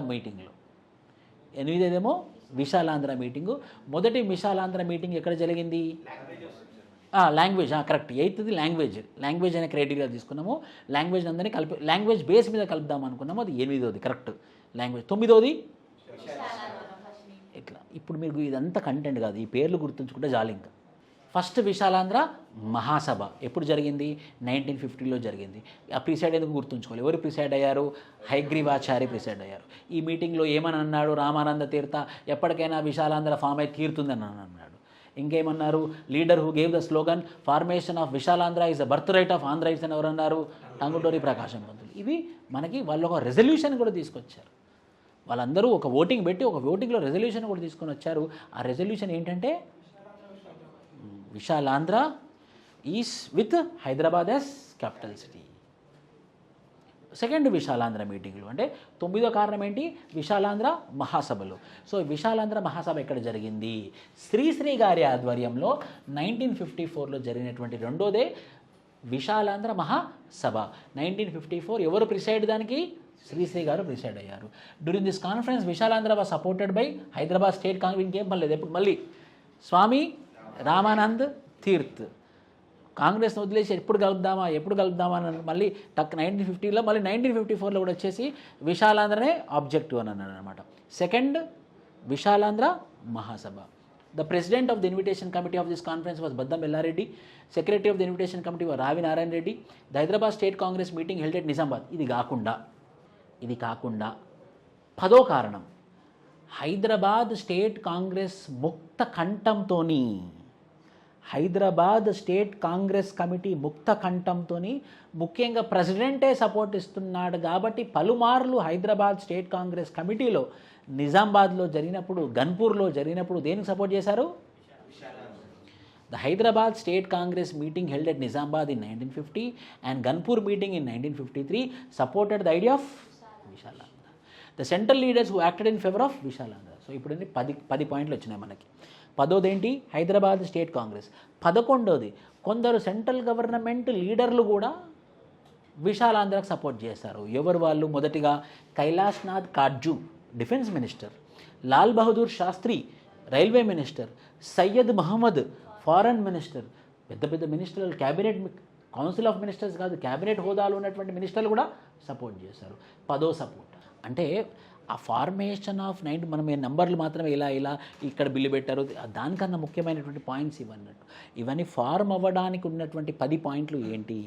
మీటింగు. మొదటి విశాలాంధ్ర మీటింగ్ ఎక్కడ జరిగింది? Language, correct. 8th లాంగ్వేజ్ అనే క్రైటీరియా తీసుకున్నాము. లాంగ్వేజ్ అందరినీ లాంగ్వేజ్ బేస్ మీద కలుపుదాం అనుకున్నాము. అది 8వది కరెక్ట్ లాంగ్వేజ్. 9వది ఇట్లా. ఇప్పుడు మీకు ఇదంతా కంటెంట్ కాదు, ఈ పేర్లు గుర్తుంచుకుంటే చాలు. ఇంకా ఫస్ట్ విశాలాంధ్ర మహాసభ ఎప్పుడు జరిగింది? 1950లో జరిగింది. ఆ ప్రిసైడ్ ఎందుకు గుర్తుంచుకోవాలి? ఎవరు ప్రిసైడ్ అయ్యారు? హయగ్రీవాచారి ప్రిసైడ్ అయ్యారు. ఈ మీటింగ్లో ఏమని అన్నాడు? రామానంద తీర్థ ఎప్పటికైనా విశాలాంధ్ర ఫామ్ అయి తీరుతుందని అన్నాడు. ఇంకేమన్నారు? Leader who gave the slogan formation of Vishalandhra is the birthright of Andhraites అని ఎవరన్నారు? టంగుటూరి ప్రకాశం పంతులు. ఇవి మనకి వాళ్ళు ఒక రెజల్యూషన్ కూడా తీసుకొచ్చారు. వాళ్ళందరూ ఒక ఓటింగ్ పెట్టి ఒక ఓటింగ్లో రెజల్యూషన్ కూడా తీసుకొని వచ్చారు. ఆ రెజల్యూషన్ ఏంటంటే Vishalandhra is with Hyderabad as capital city. Second Vishalandhra మీటింగ్లు అంటే 9వ కారణం ఏంటి? విశాలాంధ్ర మహాసభలు. సో విశాలాంధ్ర మహాసభ ఎక్కడ జరిగింది? శ్రీశ్రీ గారి ఆధ్వర్యంలో 1954లో జరిగినటువంటి రెండోదే విశాలాంధ్ర మహాసభ. 1954 ఎవరు ప్రిసైడ్? దానికి శ్రీశ్రీ గారు ప్రిసైడ్ అయ్యారు. During this conference Visalaandhra was supported by Hyderabad state Congress. ఇంకేం పర్లేదు. ఎప్పుడు మళ్ళీ స్వామి రామానంద్ తీర్థ్. కాంగ్రెస్ని వదిలేసి ఎప్పుడు కలుపుదామా అని మళ్ళీ 1950లో మళ్ళీ 1954లో కూడా వచ్చేసి విశాలాంధ్రనే ఆబ్జెక్టివ్ అని అన్నాడు అనమాట. Second Vishalandhra Mahasabha. The president of the invitation committee of this conference was Baddam Yella Reddy. Secretary of the invitation committee was Ravi Narayana Reddy. The Hyderabad state Congress meeting held at Nizamabad. ఇది కాకుండా 10వ కారణం హైదరాబాద్ స్టేట్ కాంగ్రెస్ ముక్త కంఠంతోని, హైదరాబాద్ స్టేట్ కాంగ్రెస్ కమిటీ ముక్త కంఠంతోని, ముఖ్యంగా ప్రెసిడెంటే సపోర్ట్ ఇస్తున్నాడు కాబట్టి పలుమార్లు హైదరాబాద్ స్టేట్ కాంగ్రెస్ కమిటీలో నిజామాబాద్లో జరిగినప్పుడు, గన్పూర్లో జరిగినప్పుడు దేనికి సపోర్ట్ చేశారు? The Hyderabad state Congress meeting held at Nizamabad in 1950 and Ganpur meeting in 1953 supported the idea of Vishalandhra. The central leaders who acted in favour of Vishalandhra. So ఇప్పుడు 10 పాయింట్లు వచ్చినాయి మనకి. 10వది ఏంటి? హైదరాబాద్ స్టేట్ కాంగ్రెస్. 11వది కొందరు సెంట్రల్ గవర్నమెంట్ లీడర్లు కూడా విశాలాంధ్రకు సపోర్ట్ చేశారు. ఎవరు వాళ్ళు? మొదటిగా Kailashnath Katju defence minister, Lal Bahadur Shastri railway minister, Syed Mohammed foreign minister. పెద్ద మినిస్టర్లు, క్యాబినెట్, కౌన్సిల్ ఆఫ్ మినిస్టర్స్ కాదు, క్యాబినెట్ హోదాలో ఉన్నటువంటి మినిస్టర్లు కూడా సపోర్ట్ చేశారు. 10వ సపోర్ట్. అంటే ఆ ఫార్మేషన్ ఆఫ్ మనం నెంబర్లు మాత్రమే ఇలా ఇక్కడ బిల్లు పెట్టారు, దానికన్నా ముఖ్యమైనటువంటి పాయింట్స్ ఇవన్నట్టు. ఇవన్నీ ఫార్మ్ అవ్వడానికి ఉన్నటువంటి 10 పాయింట్లు ఏంటి?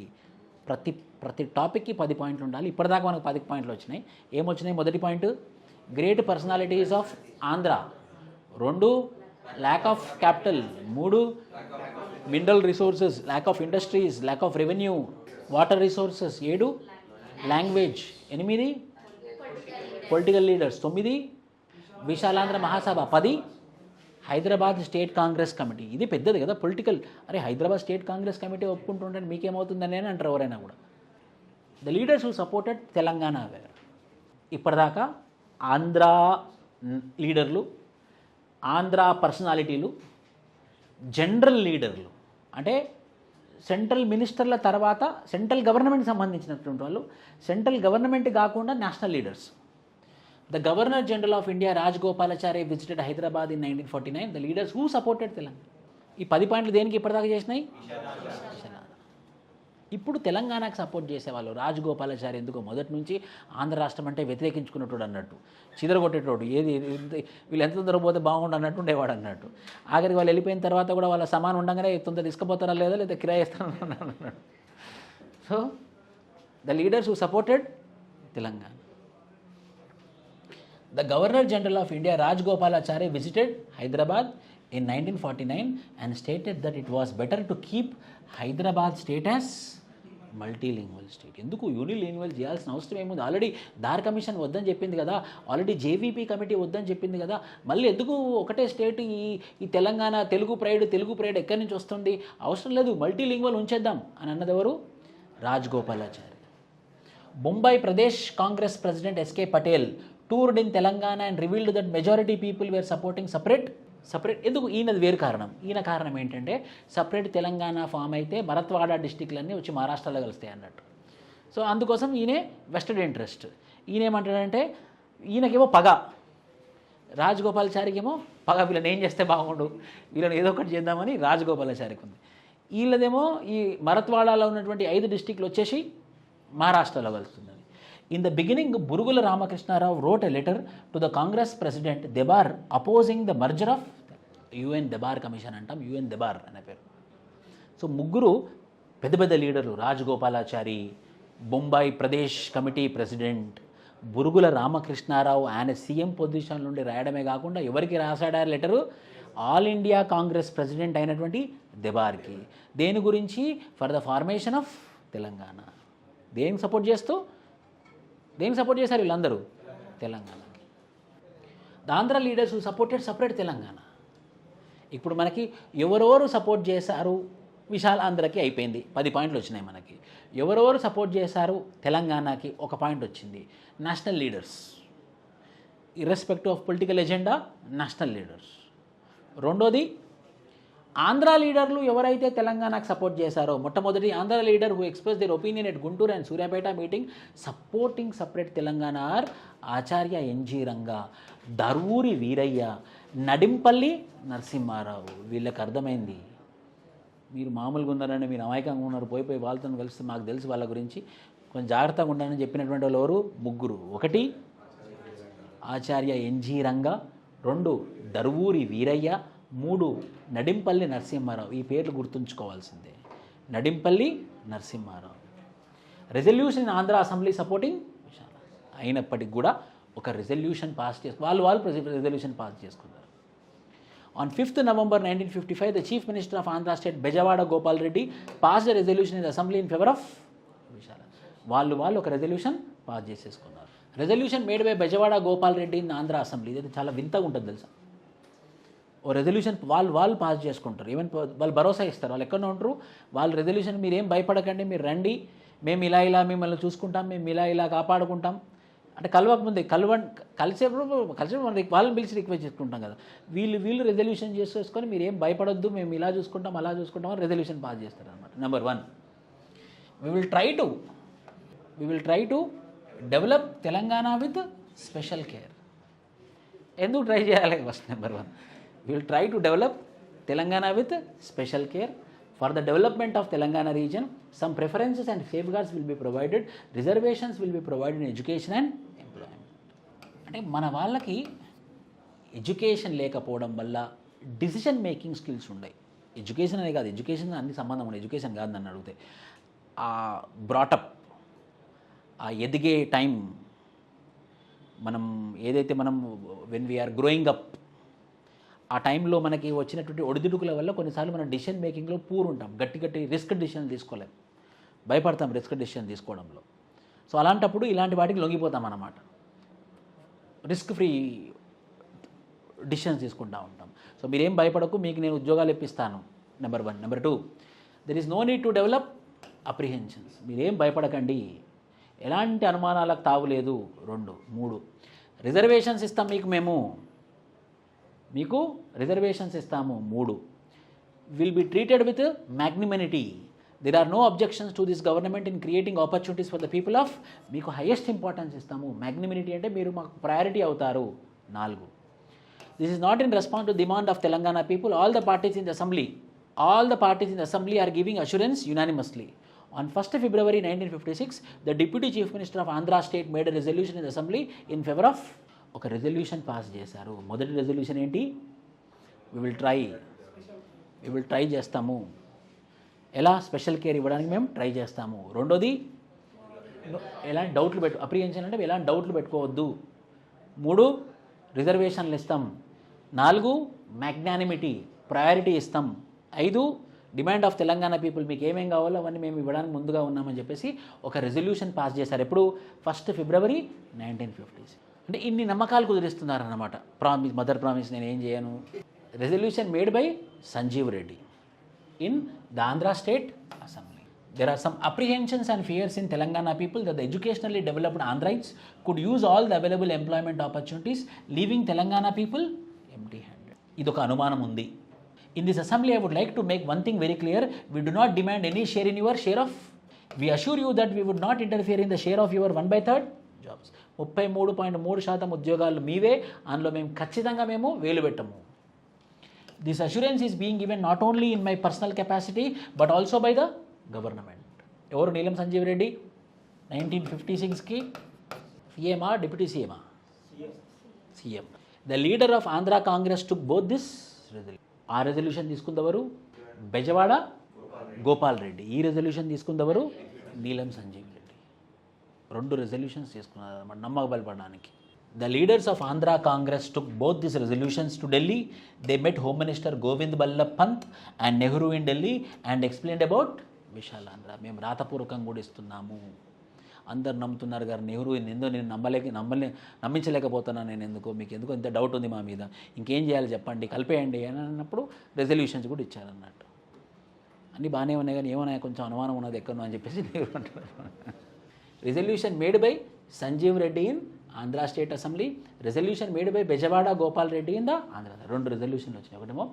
ప్రతి టాపిక్కి 10 పాయింట్లు ఉండాలి. ఇప్పటిదాకా మనకు 10 పాయింట్లు వచ్చినాయి. ఏమొచ్చినాయి? మొదటి point great personalities of Andhra, 2 lack of capital, 3 mineral resources, lack of industries, lack of revenue, water resources, 7 language, 8 political leaders, 9 Vishalandhra Mahasabha, 10 Hyderabad state Congress committee. ఇది పెద్దది కదా పొలిటికల్. అరే హైదరాబాద్ స్టేట్ కాంగ్రెస్ కమిటీ ఒప్పుకుంటుంటే మీకేమవుతుందని అని అంటారు ఎవరైనా కూడా. The leaders who supported Telangana were. ఇప్పటిదాకా ఆంధ్ర లీడర్లు, ఆంధ్ర పర్సనాలిటీలు, జనరల్ లీడర్లు అంటే సెంట్రల్ మినిస్టర్ల తర్వాత సెంట్రల్ గవర్నమెంట్కి సంబంధించినటువంటి వాళ్ళు, సెంట్రల్ గవర్నమెంట్ కాకుండా national leaders. The governor general of India Rajagopalachari visited Hyderabad in 1949. The leaders who supported Telangana. ఈ 10 పాయింట్లు దేనికి ఇప్పటిదాకా చేసినాయి? ఇప్పుడు తెలంగాణకు సపోర్ట్ చేసేవాళ్ళు రాజగోపాలాచారి. ఎందుకో మొదటి నుంచి ఆంధ్ర రాష్ట్రం అంటే వ్యతిరేకించుకున్నట్టు అన్నట్టు, చిదరగొట్టేటోడు, వీళ్ళు ఎంత తొందర పోతే బాగుండు అన్నట్టు ఉండేవాడు అన్నట్టు. ఆఖరికి వాళ్ళు వెళ్ళిపోయిన తర్వాత కూడా వాళ్ళ సమానం ఉండగానే తొందర తీసుకుపోతారా లేదా, లేదా కిరాయి ఇస్తారా అన్నాడు. So the leaders who supported Telangana. The Governor General of India, Rajgopalachari, visited Hyderabad in 1949 and stated that it was better to keep Hyderabad state as multilingual state. ఎందుకు యూనిలింగ్వల్ చేయాల్సిన అవసరం ఏముంది? ఆల్రెడీ దార్ కమిషన్ వద్దని చెప్పింది కదా, ఆల్రెడీ జేవీపీ కమిటీ వద్దని చెప్పింది కదా, మళ్ళీ ఎందుకు ఒకటే స్టేట్? ఈ తెలంగాణ తెలుగు ప్రైడ్ ఎక్కడి నుంచి వస్తుంది? అవసరం లేదు, మల్టీలింగ్వల్ ఉంచేద్దాం అని అన్నది ఎవరు? Rajagopalachari. Mumbai Pradesh Congress president S K Patel toured in Telangana and revealed that majority people were supporting separate. ఎందుకు? ఈయనది వేరు కారణం. ఈయన కారణం ఏంటంటే సపరేట్ తెలంగాణ ఫామ్ అయితే మరత్వాడ డిస్టిక్లన్నీ వచ్చి మహారాష్ట్రలో కలుస్తాయి అన్నట్టు. సో అందుకోసం ఈయనే వెస్టెడ్ ఇంట్రెస్ట్. ఈయనేమంటాడంటే, ఈయనకేమో పగ, రాజగోపాలాచారికి ఏమో పగ, వీళ్ళని ఏం చేస్తే బాగుండు, వీళ్ళని ఏదో ఒకటి చేద్దామని రాజగోపాలాచారికి ఉంది. వీళ్ళదేమో ఈ మరత్వాడలో ఉన్నటువంటి 5 డిస్టిక్లు వచ్చేసి మహారాష్ట్రలో కలుస్తుందని. In the beginning, Burugula Ramakrishna Rao wrote a letter to the Congress President Debar opposing the merger of UN Debar Commission అంటాం, UN Debar అనే పేరు. సో ముగ్గురు పెద్ద లీడర్లు, రాజగోపాలాచారి, బొంబాయి ప్రదేశ్ కమిటీ ప్రెసిడెంట్ బురుగుల రామకృష్ణారావు, ఆయన సీఎం పొజిషన్ నుండి రాయడమే కాకుండా ఎవరికి రాశాడా letter? All India Congress president అయినటువంటి దెబార్కి. దేని గురించి? For the formation of Telangana. దేనికి సపోర్ట్ చేశారు వీళ్ళందరూ? తెలంగాణకి. The Andhra leaders who supported separate Telangana. ఇప్పుడు మనకి ఎవరెవరు సపోర్ట్ చేశారు విశాల్ ఆంధ్రకి అయిపోయింది, 10 పాయింట్లు వచ్చినాయి మనకి. ఎవరెవరు సపోర్ట్ చేశారు తెలంగాణకి 1 పాయింట్ వచ్చింది. National leaders, irrespective of political agenda, national leaders. రెండోది, ఆంధ్ర లీడర్లు ఎవరైతే తెలంగాణకు సపోర్ట్ చేశారో, మొట్టమొదటి Andhra leader who express their opinion at Guntur and Suryapet meeting supporting separate Telangana are Acharya NG Ranga, Darvuri Veeraiah, Nadimpalli Narasimha Rao. వీళ్ళకి అర్థమైంది మీరు మామూలుగా ఉన్నారని, మీరు అమాయకంగా ఉన్నారు, పోయి వాళ్ళతో కలిసి మాకు తెలుసు వాళ్ళ గురించి, కొంచెం జాగ్రత్తగా ఉండాలని చెప్పినటువంటి వాళ్ళు ఎవరు? ముగ్గురు. 1 ఆచార్య ఎన్జీ రంగా, 2 దర్వూరి వీరయ్య, 3 నడింపల్లి నరసింహారావు. ఈ పేర్లు గుర్తుంచుకోవాల్సిందే, Nadimpalli Narasimha Rao. Resolution in Andhra assembly supporting Vishala. అయినప్పటికీ కూడా ఒక రెజల్యూషన్ పాస్ వాళ్ళు రెజల్యూషన్ పాస్ చేసుకున్నారు. On 5th November 1955, the Chief Minister of Andhra State, Bejawada Gopal Reddy, passed a resolution in the Assembly in favor of Vishala. వాళ్ళు ఒక రెజల్యూషన్ పాస్ చేసేసుకున్నారు. Resolution made by Bezawada Gopal Reddy in Andhra assembly. ఇది చాలా వింతగా ఉంటుంది తెలుసా? ఓ రెజల్యూషన్ వాళ్ళు పాస్ చేసుకుంటారు. ఈవెన్ వాళ్ళు భరోసా ఇస్తారు, వాళ్ళు ఎక్కడో ఉంటారు, వాళ్ళు రెజల్యూషన్ మీరేం భయపడకండి, మీరు రండి, మేము ఇలా మిమ్మల్ని చూసుకుంటాం, మేము ఇలా కాపాడుకుంటాం అంటే కలవకముందే కలిసేప్పుడు వాళ్ళని పిలిచి రిక్వెస్ట్ చేసుకుంటాం కదా, వీళ్ళు రెజల్యూషన్ చేసేసుకొని మీరు ఏం భయపడొద్దు, మేము ఇలా చూసుకుంటాం అలా చూసుకుంటాం అని రెజల్యూషన్ పాస్ చేస్తారు అనమాట. Number 1, we will try to develop Telangana with special care. ఎందుకు ట్రై చేయాలి? First number 1, we will try to develop Telangana with special care. For the development of Telangana region, some preferences and safeguards will be provided. Reservations will be provided in education and employment. అంటే మన వాళ్ళకి education లేకపోవడం వల్ల decision making skills ఉన్నాయి. Education అనే కాదు, education అన్ని సంబంధం ఉన్నాయి, ఎడ్యుకేషన్ కాదు నన్ను అడిగితే. ఆ బ్రాటప్, ఆ ఎదిగే టైం, మనం ఏదైతే మనం వెన్ వీఆర్ గ్రోయింగ్ అప్, ఆ టైంలో మనకి వచ్చినటువంటి ఒడిదుడుకుల వల్ల కొన్నిసార్లు మనం డిసిషన్ మేకింగ్లో పూర్ ఉంటాం, గట్టి రిస్క్ డిసిషన్ తీసుకోలేం, భయపడతాం రిస్క్ డిసిషన్ తీసుకోవడంలో. సో అలాంటప్పుడు ఇలాంటి వాటికి లొంగిపోతాం అన్నమాట, రిస్క్ ఫ్రీ డిసిషన్స్ తీసుకుంటూ ఉంటాం. సో మీరేం భయపడకు, మీకు నేను ఉద్యోగాలు ఇప్పిస్తాను, number 1. Number 2, there is no need to develop apprehensions. మీరేం భయపడకండి, ఎలాంటి అనుమానాలకు తావులేదు. 2. 3, రిజర్వేషన్స్ ఇస్తాం మీకు రిజర్వేషన్స్ ఇస్తాము. 3, will be treated with magnanimity. There are no objections to this government in creating opportunities for the people of. మీకు హైయెస్ట్ ఇంపార్టెన్స్ ఇస్తాము. Magnanimity అంటే మీరు మాకు ప్రయారిటీ అవుతారు. 4, this is not in response to demand of Telangana people. All the parties in the assembly are giving assurance unanimously. On 1st February 1956, the Deputy Chief Minister of Andhra State made a resolution in the Assembly in favor of. ఒక resolution pass చేశారు. మొదటి resolution ఏంటి? We will try చేస్తాము. ఎలా? Special care ఇవ్వడానికి మేము try చేస్తాము. 2ది, ఎలాంటి డౌట్లు అప్రిహెన్షన్ అంటే ఎలాంటి డౌట్లు పెట్టుకోవద్దు. 3, రిజర్వేషన్లు ఇస్తాం. 4 మ్యాగ్నానిమిటీ, ప్రయారిటీ ఇస్తాం. 5 డిమాండ్ ఆఫ్ తెలంగాణ పీపుల్, మీకు ఏమేం కావాలో అవన్నీ మేము ఇవ్వడానికి ముందుగా ఉన్నామని చెప్పేసి ఒక రెజల్యూషన్ పాస్ చేశారు. ఎప్పుడు? 1 ఫిబ్రవరి 1950. అంటే ఇన్ని నమ్మకాలు కుదిరిస్తున్నారన్నమాట. ప్రామిస్, మదర్ ప్రామిస్, నేను ఏం చేయను. Resolution made by Sanjeev Reddy in the Andhra state assembly. There are some apprehensions and fears in Telangana people that the educationally developed Andhrites could use all the available employment opportunities, leaving Telangana people empty-handed. ఇదొక అనుమానం ఉంది. In this assembly, I would like to make one thing very clear. We do not demand any share in your share of. We assure you that we would not interfere in the share of your 1/3 jobs. 33.3% ఉద్యోగాలు మీవే, అందులో మేము ఖచ్చితంగా వేలు పెట్టము. This assurance is being given not only in my personal capacity but also by the government. ఎవరు? నీలం సంజీవ్ రెడ్డి 1956కి సీఎమా, deputy సీఎమా? CM. The leader of Andhra Congress took both this resolution. ఆ రెజల్యూషన్ తీసుకుందెవరు? బెజవాడ గోపాల్ రెడ్డి. ఈ రెజల్యూషన్ తీసుకుందెవరు? నీలం సంజీవ్ రెడ్డి. 2 రెజల్యూషన్స్ తీసుకున్నారు అన్నమాట నమ్మకబలపడడానికి. The leaders of Andhra Congress took both these resolutions to Delhi. They met Home Minister Govind Ballabh Pant and Nehru in Delhi and explained about Vishal Andhra. మేము రాతపూర్వకంగా కూడా ఇస్తున్నాము. అందరు నమ్ముతున్నారు గారు, నెహ్రూ ఎందుకు నేను నమ్మించలేకపోతున్నాను, నేను ఎందుకు, మీకు ఎందుకు ఇంత డౌట్ ఉంది మా మీద, ఇంకేం చేయాలి చెప్పండి, కలిపేయండి అని అన్నప్పుడు రెజల్యూషన్స్ కూడా ఇచ్చారన్నట్టు. అన్నీ బాగానే ఉన్నాయి కానీ ఏమన్నా కొంచెం అనుమానం ఉన్నది ఎక్కడో అని చెప్పేసి నెహ్రూ అంటారు. Resolution made by Sanjeev Reddy in Andhra state assembly. Resolution made by Bezawada Gopal Reddy in the Andhra. 2 రెజల్యూషన్లు వచ్చినాయి. ఒకటేమో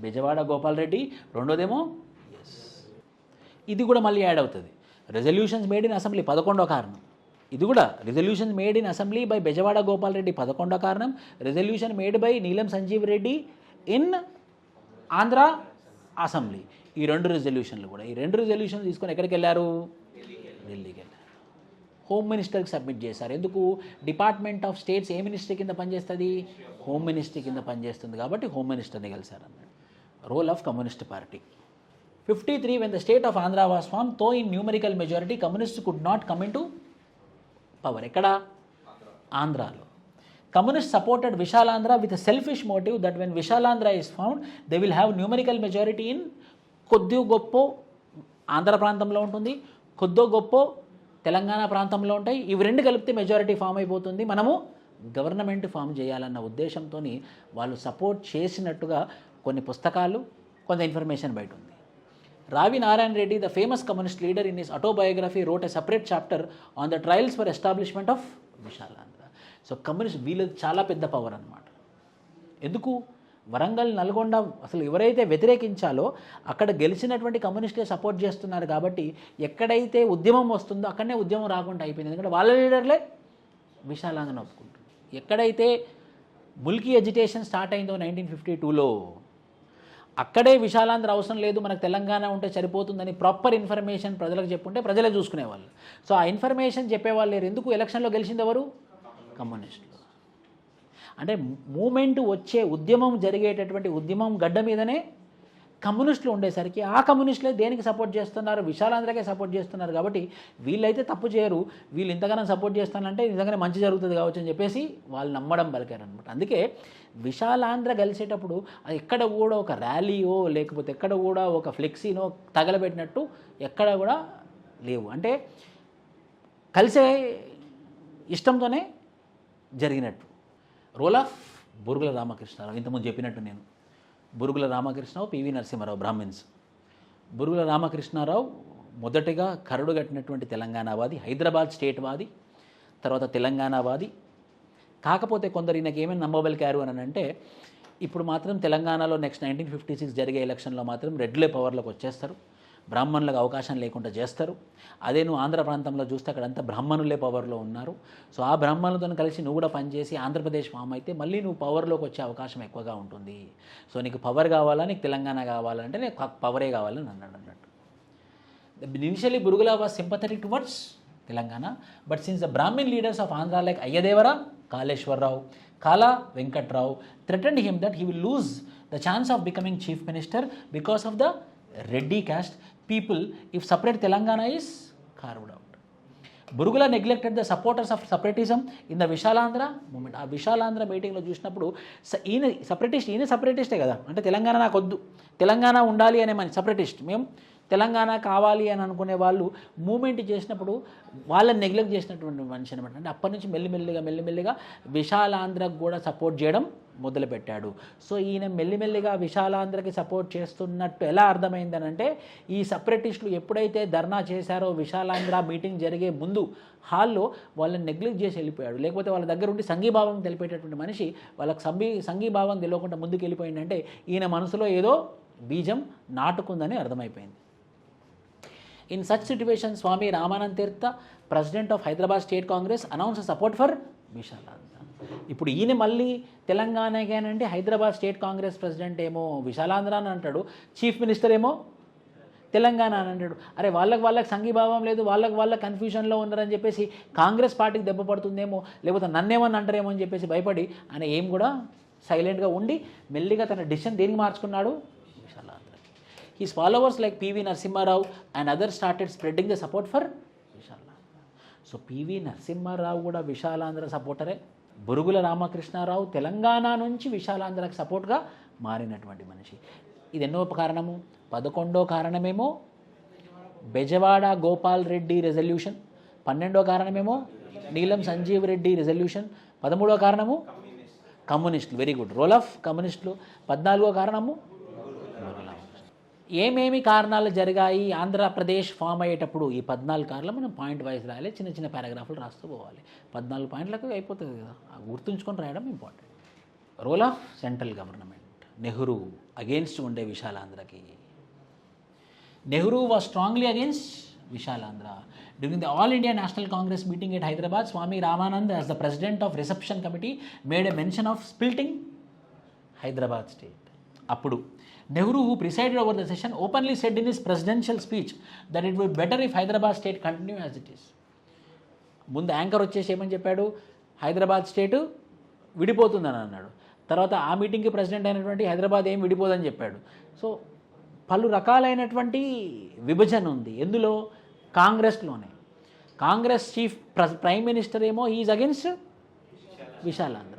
బెజవాడ గోపాల్ రెడ్డి, రెండోదేమో ఇది కూడా మళ్ళీ యాడ్ అవుతుంది. రెజల్యూషన్స్ మేడ్ ఇన్ అసెంబ్లీ 11వ కారణం. ఇది కూడా resolutions made in assembly by Bezawada Gopal Reddy 11వ కారణం. Resolution made by Neelam Sanjeev Reddy in Andhra assembly. ఈ 2 రెజల్యూషన్లు కూడా, ఈ 2 రెజల్యూషన్లు తీసుకొని ఎక్కడికి వెళ్ళారు? ఢిల్లీకి వెళ్ళారు. హోమ్ మినిస్టర్కి సబ్మిట్ చేశారు. ఎందుకు? Department of states A minister కింద పనిచేస్తుంది? హోమ్ మినిస్టర్ కింద పనిచేస్తుంది కాబట్టి హోమ్ మినిస్టర్ని కలిశారు అన్నాడు. Role of communist party. 53 when the state of Andhra was formed, though in numerical majority, communists could not come into power. ekkada? Andhra lo. Communists supported Vishal Andhra with a selfish motive that when Vishal Andhra is found, they will have numerical majority in కొద్ది గొప్పో ఆంధ్ర ప్రాంతంలో ఉంటుంది, కొద్దో గొప్పో తెలంగాణ ప్రాంతంలో ఉంటాయి. ఇవి 2 కలిపితే మెజారిటీ ఫామ్ అయిపోతుంది, మనము గవర్నమెంట్ ఫామ్ చేయాలన్న ఉద్దేశంతో వాళ్ళు సపోర్ట్ చేసినట్టుగా కొన్ని పుస్తకాలు, కొంత ఇన్ఫర్మేషన్ బయట ఉంది. Ravi Narayan Reddy, the famous communist leader, in his autobiography wrote a separate chapter on the trials for establishment of Vishal Andhra. So communist వీళ్ళది చాలా పెద్ద పవర్ అన్నమాట. ఎందుకు? వరంగల్, నల్గొండ అసలు ఎవరైతే వ్యతిరేకించాలో అక్కడ గెలిచినటువంటి కమ్యూనిస్టే సపోర్ట్ చేస్తున్నారు కాబట్టి ఎక్కడైతే ఉద్యమం వస్తుందో అక్కడనే ఉద్యమం రాకుండా అయిపోయింది. ఎందుకంటే వాళ్ళ లీడర్లే విశాల్ ఆంధ్రను ఒప్పుకుంటారు. ఎక్కడైతే ముల్కీ ఎజిటేషన్ స్టార్ట్ అయిందో 1952లో, అక్కడే విశాలాంధ్ర అవసరం లేదు, మనకు తెలంగాణ ఉంటే సరిపోతుందని ప్రాపర్ ఇన్ఫర్మేషన్ ప్రజలకు చెప్పుంటే ప్రజలే చూసుకునేవాళ్ళు. సో ఆ ఇన్ఫర్మేషన్ చెప్పేవాళ్ళు లేరు. ఎందుకు? ఎలక్షన్లో గెలిచింది ఎవరు? కమ్యూనిస్టులు. అంటే మూమెంట్ వచ్చే, ఉద్యమం జరిగేటటువంటి ఉద్యమం గడ్డ మీదనే కమ్యూనిస్టులు ఉండేసరికి ఆ కమ్యూనిస్టులే దేనికి సపోర్ట్ చేస్తున్నారు? విశాలాంధ్రకే సపోర్ట్ చేస్తున్నారు. కాబట్టి వీళ్ళైతే తప్పు చేయరు, వీళ్ళు ఇంతగానో సపోర్ట్ చేస్తానంటే నిజంగానే మంచి జరుగుతుంది కావచ్చు అని చెప్పేసి వాళ్ళు నమ్మడం పలికారనమాట. అందుకే విశాలాంధ్ర కలిసేటప్పుడు అది ఎక్కడ కూడా ఒక ర్యాలీయో లేకపోతే ఎక్కడ కూడా ఒక ఫ్లెక్సీనో తగలబెట్టినట్టు ఎక్కడ కూడా లేవు. అంటే కలిసే ఇష్టంతోనే జరిగినట్టు. రోల్ ఆఫ్ బూరుగుల రామకృష్ణారావు, ఇంతకుముందు చెప్పినట్టు నేను, బూరుగుల రామకృష్ణరావు, పివి నరసింహారావు, బ్రాహ్మిన్స్. బూరుగుల రామకృష్ణారావు మొదటగా కరడు కట్టినటువంటి తెలంగాణవాది, హైదరాబాద్ స్టేట్ వాది, తర్వాత తెలంగాణవాది. కాకపోతే కొందరు ఈయనకి ఏమైనా నమ్మబలికారు అని అంటే, ఇప్పుడు మాత్రం తెలంగాణలో నెక్స్ట్ 1956 జరిగే ఎలక్షన్లో మాత్రం రెడ్లే పవర్లోకి వచ్చేస్తారు, బ్రాహ్మణులకు అవకాశం లేకుండా చేస్తారు. అదే నువ్వు ఆంధ్ర ప్రాంతంలో చూస్తే అక్కడంతా బ్రాహ్మణులే పవర్లో ఉన్నారు. సో ఆ బ్రాహ్మణులతో కలిసి నువ్వు కూడా పనిచేసి ఆంధ్రప్రదేశ్ ఫామ్ అయితే మళ్ళీ నువ్వు పవర్లోకి వచ్చే అవకాశం ఎక్కువగా ఉంటుంది. సో నీకు పవర్ కావాలా, నీకు తెలంగాణ కావాలంటే నీకు పవరే కావాలని అన్నాడు అన్నట్టు. Initially Burugula was sympathetic towards Telangana, but since the Brahmin leaders of Andhra like Ayyadevara, Kaleswara Rao, కాలా Venkatrao threatened him that he will lose the chance of becoming chief minister because of the Reddy caste people if separate Telangana is carved out. Burugula neglected the supporters of separatism in the Vishalandhra movement. ఆ విశాలాంధ్ర మీటింగ్లో చూసినప్పుడు ఈయన సపరేటిస్టే కదా, అంటే తెలంగాణ నాకు వద్దు, తెలంగాణ ఉండాలి అనే మన సపరేటిస్ట్, మేము తెలంగాణ కావాలి అని అనుకునే వాళ్ళు మూమెంట్ చేసినప్పుడు వాళ్ళని నెగ్లెక్ట్ చేసినటువంటి మనిషి అనమాట. అంటే అప్పటి నుంచి మెల్లిమెల్లిగా విశాలాంధ్రకు కూడా సపోర్ట్ చేయడం మొదలుపెట్టాడు. సో ఈయన మెల్లిమెల్లిగా విశాలాంధ్రకి సపోర్ట్ చేస్తున్నట్టు ఎలా అర్థమైందనంటే, ఈ సపరేటిస్టులు ఎప్పుడైతే ధర్నా చేశారో విశాలాంధ్ర మీటింగ్ జరిగే ముందు హాల్లో వాళ్ళని నెగ్లెక్ట్ చేసి వెళ్ళిపోయాడు. లేకపోతే వాళ్ళ దగ్గర ఉండి సంఘీభావం తెలిపేటటువంటి మనిషి వాళ్ళకి సంఘీభావం తెలియకుండా ముందుకు వెళ్ళిపోయిందంటే ఈయన మనసులో ఏదో బీజం నాటుకుందని అర్థమైపోయింది. In such situation, Swami Ramanand Tirtha, President of Hyderabad State Congress, announced support for Vishalandra. ఇప్పుడు ఈయన మళ్ళీ తెలంగాణకేనంటే హైదరాబాద్ స్టేట్ కాంగ్రెస్ ప్రెసిడెంట్ ఏమో విశాలాంధ్ర అని అంటాడు, చీఫ్ మినిస్టర్ ఏమో తెలంగాణ అని అంటాడు. అరే వాళ్ళకి సంఘీభావం లేదు, వాళ్ళ కన్ఫ్యూజన్లో ఉన్నారని చెప్పేసి కాంగ్రెస్ పార్టీకి దెబ్బ పడుతుందేమో, లేకపోతే నన్నేమని అంటారేమో అని చెప్పేసి భయపడి ఆయన ఏం కూడా సైలెంట్గా ఉండి మెల్లిగా తన డిసిషన్ దేనికి మార్చుకున్నాడు, Visalaandhra. His followers like P.V. Narasimha Rao and others started spreading the support for Vishalandra. So P.V. Narasimha Rao కూడా విశాలాంధ్ర సపోర్టరే. బురుగుల రామకృష్ణారావు తెలంగాణ నుంచి విశాలాంధ్రకు సపోర్ట్గా మారినటువంటి మనిషి. ఇది ఎన్నో కారణము. 11వ కారణమేమో బెజవాడ గోపాల్ రెడ్డి రెజల్యూషన్, 12వ కారణమేమో నీలం సంజీవ్ రెడ్డి రెజల్యూషన్, 13వ కారణము కమ్యూనిస్టులు, వెరీ గుడ్, రోల్ ఆఫ్ కమ్యూనిస్టులు, 14వ కారణము ఏమేమి కారణాలు జరిగాయి ఆంధ్రప్రదేశ్ ఫామ్ అయ్యేటప్పుడు. ఈ 14 కారణాలు మనం పాయింట్ వైజ్ రాయాలి, చిన్న పారాగ్రాఫ్లు రాస్తూ పోవాలి. 14 పాయింట్లకు అయిపోతుంది కదా, గుర్తుంచుకొని రాయడం important. Role of central government, Nehru against ఉండే విశాలాంధ్రకి. Nehru was strongly against Vishalandra. During the All India National Congress meeting at Hyderabad, Swami Ramanand, as the president of reception committee, made a mention of splitting Hyderabad state. Appudu Nehru, who presided over the session, openly said in his presidential speech that it would be better if Hyderabad state continue as it is. ముందు anchor వచ్చేసి ఏమని చెప్పాడు, హైదరాబాద్ స్టేటు విడిపోతుందని అన్నాడు. తర్వాత ఆ మీటింగ్కి president అయినటువంటి హైదరాబాద్ ఏం విడిపోదని చెప్పాడు. సో పలు రకాలైనటువంటి విభజన ఉంది. ఎందులో, కాంగ్రెస్లోనే. కాంగ్రెస్ చీఫ్ ప్రైమ్ మినిస్టర్ ఏమో ఈజ్ అగెన్స్ట్ విశాలాంధ్ర.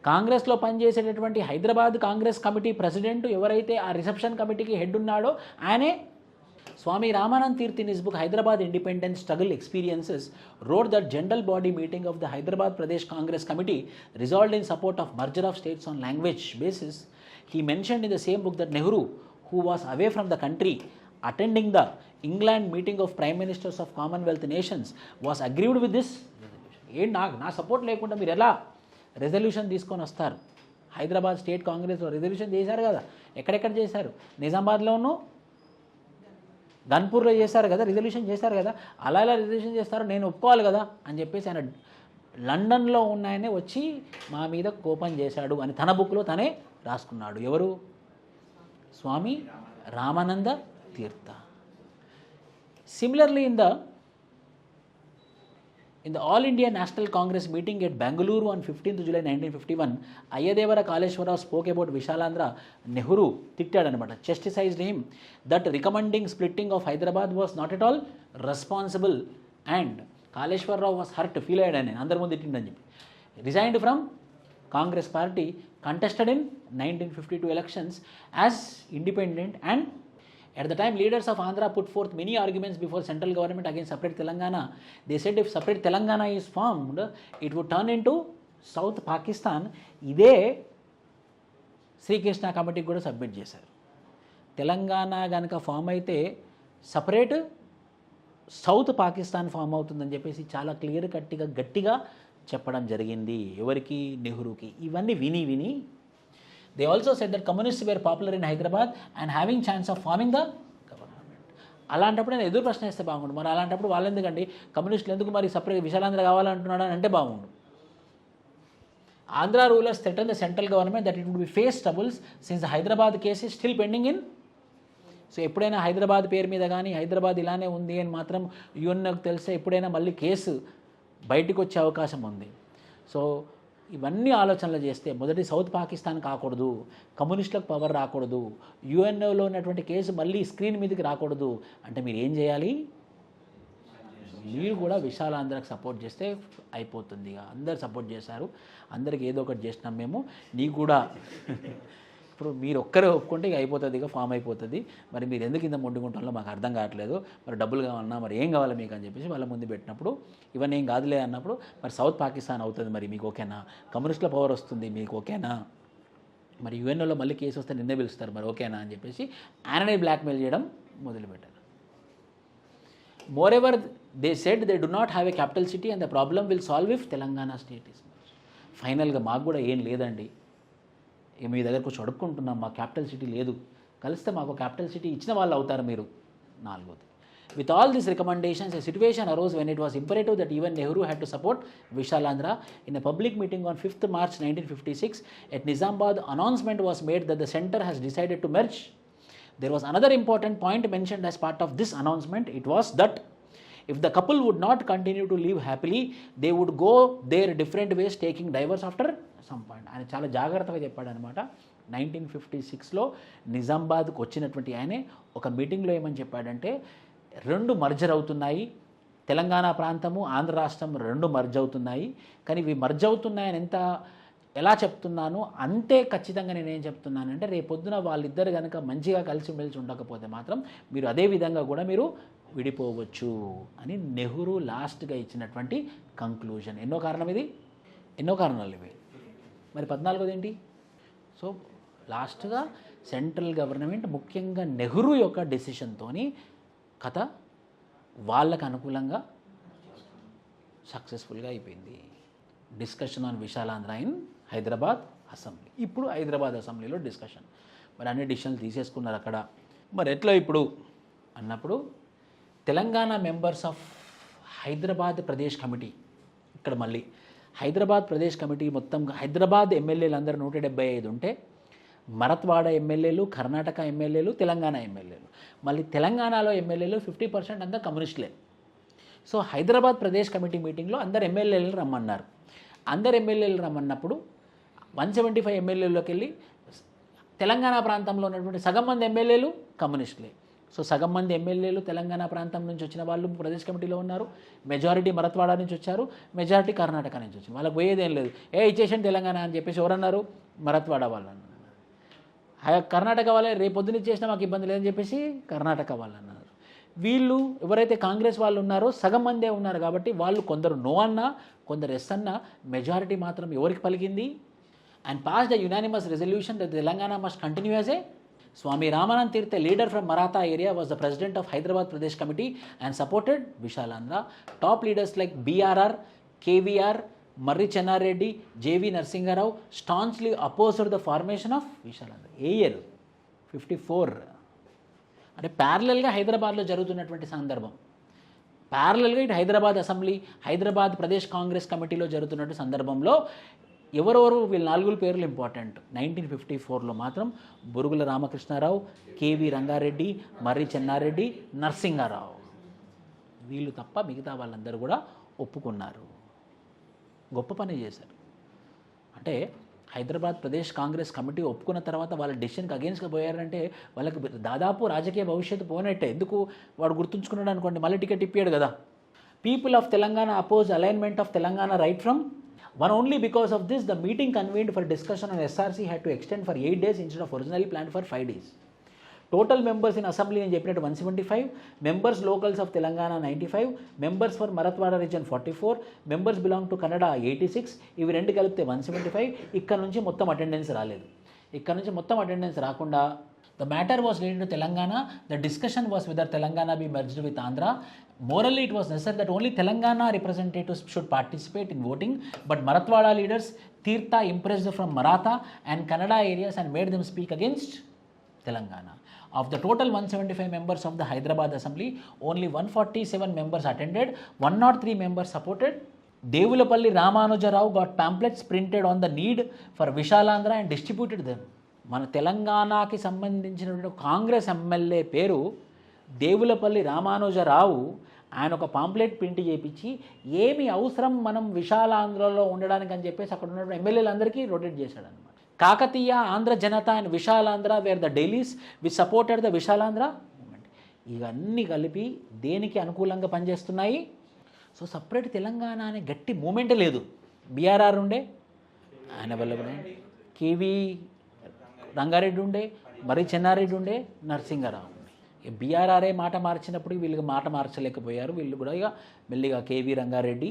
కాంగ్రెస్లో పనిచేసేటటువంటి హైదరాబాద్ కాంగ్రెస్ కమిటీ ప్రెసిడెంట్ ఎవరైతే ఆ రిసెప్షన్ కమిటీకి హెడ్ ఉన్నాడో ఆయనే. Swami Ramanand Tirtha in his book Hyderabad Independence Struggle Experiences wrote that general body meeting of the Hyderabad Pradesh Congress Committee resolved in support of merger of states on language basis. He mentioned in the same book that Nehru, who was away from the country attending the England meeting of Prime Ministers of Commonwealth nations, was aggrieved with this resolution. నా support లేకుండా మీరు ఎలా resolution తీసుకొని వస్తారు? Hyderabad state కాంగ్రెస్లో resolution చేశారు కదా, ఎక్కడెక్కడ చేశారు? నిజామాబాద్లోనూ గన్పూర్లో చేశారు కదా, రిజల్యూషన్ చేశారు కదా, అలా ఎలా రిజల్యూషన్ చేస్తారో నేను ఒప్పుకోవాలి కదా అని చెప్పేసి ఆయన లండన్లో ఉన్నాయనే వచ్చి మా మీద కోపం చేశాడు అని తన బుక్లో తనే రాసుకున్నాడు. ఎవరు? స్వామి రామానంద తీర్థ. Similarly in the All India National Congress meeting at Bangalore on 15th July 1951, Ayadevara Kaleshwarrao spoke about Vishalandra. Nehru తిట్టాడనమాట, chastised him that recommending splitting of Hyderabad was not at all responsible, and Kaleshwarrao was hurt, feel అయ్యాడని అందరి ముందు తిట్టిండని చెప్పి resigned from Congress party, contested in 1952 elections as independent, and at the time leaders of Andhra put forth many arguments before central government against separate Telangana. They said if separate Telangana is formed, it would turn into South Pakistan. ఇదే శ్రీకృష్ణ కమిటీకి కూడా submit చేశారు. తెలంగాణ కనుక form అయితే separate south Pakistan form అవుతుందని చెప్పేసి చాలా clear గట్టిగా చెప్పడం జరిగింది. ఎవరికి? నెహ్రూకి. ఇవన్నీ విని they also said that communists were popular in Hyderabad and having chance of forming the government. అలాంటప్పుడు నేను ఎదురు ప్రశ్న ఇస్తే బాగుండు. మరి అలాంటప్పుడు వాళ్ళు ఎందుకండి కమ్యూనిస్టులు ఎందుకు మరి సపరేట్ విశాలాంధ్ర కావాలంటున్నాడు అని అంటే బాగుండు. Andhra rulers threatened the central government that it would be face troubles since the Hyderabad case is still pending in. So ఎప్పుడైనా హైదరాబాద్ పేరు మీద కానీ హైదరాబాద్ ఇలానే ఉంది అని మాత్రం యూఎన్ఓకి తెలిస్తే ఎప్పుడైనా మళ్ళీ కేసు బయటకు వచ్చే అవకాశం ఉంది. సో ఇవన్నీ ఆలోచనలు చేస్తే మొదటి సౌత్ పాకిస్తాన్ కాకూడదు, కమ్యూనిస్టులకు పవర్ రాకూడదు, యూఎన్ఓలో ఉన్నటువంటి కేసు మళ్ళీ స్క్రీన్ మీదకి రాకూడదు అంటే మీరు ఏం చేయాలి? మీరు కూడా విశాలాంధ్రకు సపోర్ట్ చేస్తే అయిపోతుంది. ఇక అందరు సపోర్ట్ చేశారు, అందరికి ఏదో ఒకటి చేసినాం మేము, నీకు కూడా ఇప్పుడు మీరు ఒక్కరే ఒప్పుకుంటే ఇక అయిపోతుంది, ఇక ఫామ్ అయిపోతుంది. మరి మీరు ఎందుకు ఇంత మొండిగుంటాలో మాకు అర్థం కావట్లేదు, మరి డబ్బులు కావాలన్నా మరి ఏం కావాలి మీకు అని చెప్పేసి వాళ్ళ ముందు పెట్టినప్పుడు ఇవన్నీ ఏం కాదులే అన్నప్పుడు మరి సౌత్ పాకిస్తాన్ అవుతుంది, మరి మీకు ఓకేనా, కమ్యూనిస్టుల పవర్ వస్తుంది మీకు ఓకేనా, మరి యుఎన్ఓలో మళ్ళీ కేసు వస్తే నిన్నే పిలుస్తారు మరి ఓకేనా అని చెప్పేసి ఆయననే బ్లాక్మెయిల్ చేయడం మొదలుపెట్టారు. Moreover, they said they do not have a capital city and the problem will solve if Telangana state is merged. ఫైనల్గా మాకు కూడా ఏం లేదండి, మీ దగ్గరకు వచ్చి అడుక్కుంటున్నాం, మా క్యాపిటల్ సిటీ లేదు, కలిస్తే మాకు క్యాపిటల్ సిటీ ఇచ్చిన వాళ్ళు అవుతారు మీరు. నాలుగోది, with all these recommendations, a situation arose when it was imperative that even Nehru had to support Vishalandra. In a public meeting on 5th March 1956 at Nizamabad, announcement was made that the centre has decided to merge. There was another important point mentioned as part of this announcement. It was that if the couple would not continue to live happily, they would go their different ways, taking divorce after some point. ఆయన చాలా జాగ్రత్తగా చెప్పాడు అనమాట. 1956లో నిజామాబాద్కు వచ్చినటువంటి ఆయనే ఒక మీటింగ్లో ఏమని చెప్పాడంటే, రెండు మర్జర్ అవుతున్నాయి, తెలంగాణ ప్రాంతము ఆంధ్ర రాష్ట్రం రెండు మర్జ్ అవుతున్నాయి, కానీ ఇవి మర్జ్ అవుతున్నాయని ఎలా చెప్తున్నాను అంతే ఖచ్చితంగా నేనేం చెప్తున్నానంటే, రేపొద్దున వాళ్ళిద్దరు కనుక మంచిగా కలిసిమెలిసి ఉండకపోతే మాత్రం మీరు అదే విధంగా కూడా మీరు విడిపోవచ్చు అని నెహ్రూ లాస్ట్గా ఇచ్చినటువంటి కంక్లూజన్. ఎన్నో కారణం ఇది, ఎన్నో కారణాలు ఇవి. మరి 14ది ఏంటి? సో లాస్ట్గా సెంట్రల్ గవర్నమెంట్ ముఖ్యంగా నెహ్రూ యొక్క డెసిషన్తో కథ వాళ్ళకు అనుకూలంగా సక్సెస్ఫుల్గా అయిపోయింది. Discussion on Vishalandhra in Hyderabad assembly. ఇప్పుడు హైదరాబాద్ అసెంబ్లీలో డిస్కషన్, మరి అన్ని డిసిషన్లు తీసేసుకున్నారు అక్కడ. మరి ఎట్లా ఇప్పుడు అన్నప్పుడు Telangana members of Hyderabad Pradesh committee, ఇక్కడ మళ్ళీ హైదరాబాద్ ప్రదేశ్ కమిటీ మొత్తం హైదరాబాద్ ఎమ్మెల్యేలు అందరూ 175 ఉంటే, మరత్వాడ ఎమ్మెల్యేలు, కర్ణాటక ఎమ్మెల్యేలు, తెలంగాణ ఎమ్మెల్యేలు, మళ్ళీ తెలంగాణలో ఎమ్మెల్యేలు 50% అంతా కమ్యూనిస్టులే. సో హైదరాబాద్ ప్రదేశ్ కమిటీ మీటింగ్లో అందరు ఎమ్మెల్యేలు రమ్మన్నారు. అందరు ఎమ్మెల్యేలు రమ్మన్నప్పుడు 175 ఎమ్మెల్యేలోకి వెళ్ళి తెలంగాణ ప్రాంతంలో ఉన్నటువంటి సగం మంది ఎమ్మెల్యేలు కమ్యూనిస్టులే. సో సగం మంది ఎమ్మెల్యేలు తెలంగాణ ప్రాంతం నుంచి వచ్చిన వాళ్ళు ప్రదేశ్ కమిటీలో ఉన్నారు. మెజారిటీ మరత్వాడ నుంచి వచ్చారు, మెజారిటీ కర్ణాటక నుంచి వచ్చింది. వాళ్ళకి పోయేదేం లేదు, ఇచ్చేసాను తెలంగాణ అని చెప్పేసి ఎవరన్నారు? మరత్వాడ వాళ్ళు అన్నారు. కర్ణాటక వాళ్ళే రేపొద్దున ఇచ్చేసినా మాకు ఇబ్బంది లేదని చెప్పేసి కర్ణాటక వాళ్ళు అన్నారు. వీళ్ళు ఎవరైతే కాంగ్రెస్ వాళ్ళు ఉన్నారో సగం మందే ఉన్నారు కాబట్టి వాళ్ళు కొందరు నో అన్నా కొందరు ఎస్ అన్నా, మెజారిటీ మాత్రం ఎవరికి పలికింది? And pass the unanimous resolution that Telangana must continue as a. Swami Ramanand Tirth, a leader from Maratha area, was the president of Hyderabad Pradesh Committee and supported Vishalandra. Top leaders like BRR, KVR, Marri Chennareddy, JV Narsinga Rao staunchly opposed the formation of Vishalandra. A year? 54. అంటే ప్యారలల్గా హైదరాబాద్లో జరుగుతున్నటువంటి సందర్భం, ప్యారలల్గా ఇటు Hyderabad assembly, Hyderabad Pradesh Congress కమిటీలో జరుగుతున్నటువంటి సందర్భంలో ఎవరెవరు వీళ్ళ 4 పేర్లు ఇంపార్టెంట్. 1954లో మాత్రం బురుగుల రామకృష్ణారావు, కేవి రంగారెడ్డి, మర్రి చెన్నారెడ్డి, నరసింగారావు, వీళ్ళు తప్ప మిగతా వాళ్ళందరూ కూడా ఒప్పుకున్నారు. గొప్ప పని చేశారు. అంటే హైదరాబాద్ ప్రదేశ్ కాంగ్రెస్ కమిటీ ఒప్పుకున్న తర్వాత వాళ్ళ డెసిషన్కి అగేన్స్ట్గా పోయారంటే వాళ్ళకి దాదాపు రాజకీయ భవిష్యత్తు పోనట్టే. ఎందుకు వాడు గుర్తుంచుకున్నాడు అనుకోండి, మళ్ళీ టికెట్ ఇప్పాడు కదా. People of Telangana oppose alignment of Telangana right from one. Only because of this, the meeting convened for discussion on SRC had to extend for 8 days instead of originally planned for 5 days. Total members in assembly in చెప్పినట్టు 175, members locals of Telangana 95, members for Marathwada region 44, members belong to Kannada 86. ఇవి రెండు కలిపితే 175. ఇక్కడ నుంచి మొత్తం attendance రాలేదు. ఇక్కడ నుంచి మొత్తం అటెండెన్స్ రాకుండా the matter was related to Telangana. The discussion was whether Telangana be merged with Andhra. Morally, it was necessary that only Telangana representatives should participate in voting, but Marathwada leaders, Tirtha impressed from Maratha and Kannada areas and made them speak against Telangana. Of the total 175 members of the Hyderabad Assembly, only 147 members attended, 103 members supported. Devulapalli Ramanuja Rao got pamphlets printed on the need for Vishalandra and distributed them. మన తెలంగాణకి సంబంధించినటువంటి Congress MLA పేరు దేవులపల్లి రామానుజరావు. ఆయన ఒక pamphlet print చేయించి ఏమి అవసరం మనం విశాలాంధ్రలో ఉండడానికి అని చెప్పేసి అక్కడ ఉన్నటువంటి ఎమ్మెల్యేలందరికీ రొటేట్ చేశాడు అనమాట. Kakatiya, Andhra Janata and Vishalandhra were the dailies which supported the Vishalandhra movement. ఇవన్నీ కలిపి దేనికి అనుకూలంగా పనిచేస్తున్నాయి? సో సపరేట్ తెలంగాణ అనే గట్టి మూమెంటే లేదు. బీఆర్ఆర్ ఉండే, ఆయన వల్ల కూడా కేవీ రంగారెడ్డి ఉండే, మర్రి చెన్నారెడ్డి ఉండే, నరసింహారావు ఉండే. ఇక బీఆర్ఆర్ఏ మాట మార్చినప్పుడు వీళ్ళకి మాట మార్చలేకపోయారు. వీళ్ళు కూడా ఇక మెల్లిగా కేవీ రంగారెడ్డి,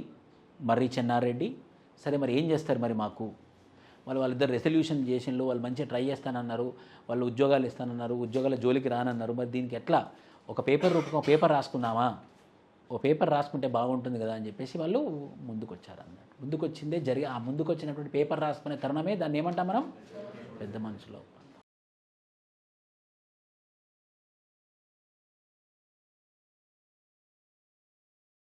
మర్రి చెన్నారెడ్డి, సరే మరి ఏం చేస్తారు మరి మాకు, వాళ్ళిద్దరు రెసల్యూషన్ చేసినలో వాళ్ళు మంచిగా ట్రై చేస్తానన్నారు, వాళ్ళు ఉద్యోగాలు ఇస్తానన్నారు, ఉద్యోగాల జోలికి రానన్నారు. మరి దీనికి ఎట్లా ఒక పేపర్ రాసుకున్నామా, ఓ పేపర్ రాసుకుంటే బాగుంటుంది కదా అని చెప్పేసి వాళ్ళు ముందుకు వచ్చారు అన్నట్టు. ముందుకు వచ్చిందే ఆ ముందుకు వచ్చినటువంటి పేపర్ రాసుకునే తరుణమే దాన్ని ఏమంటాం మనం, పెద్ద మనుషులు.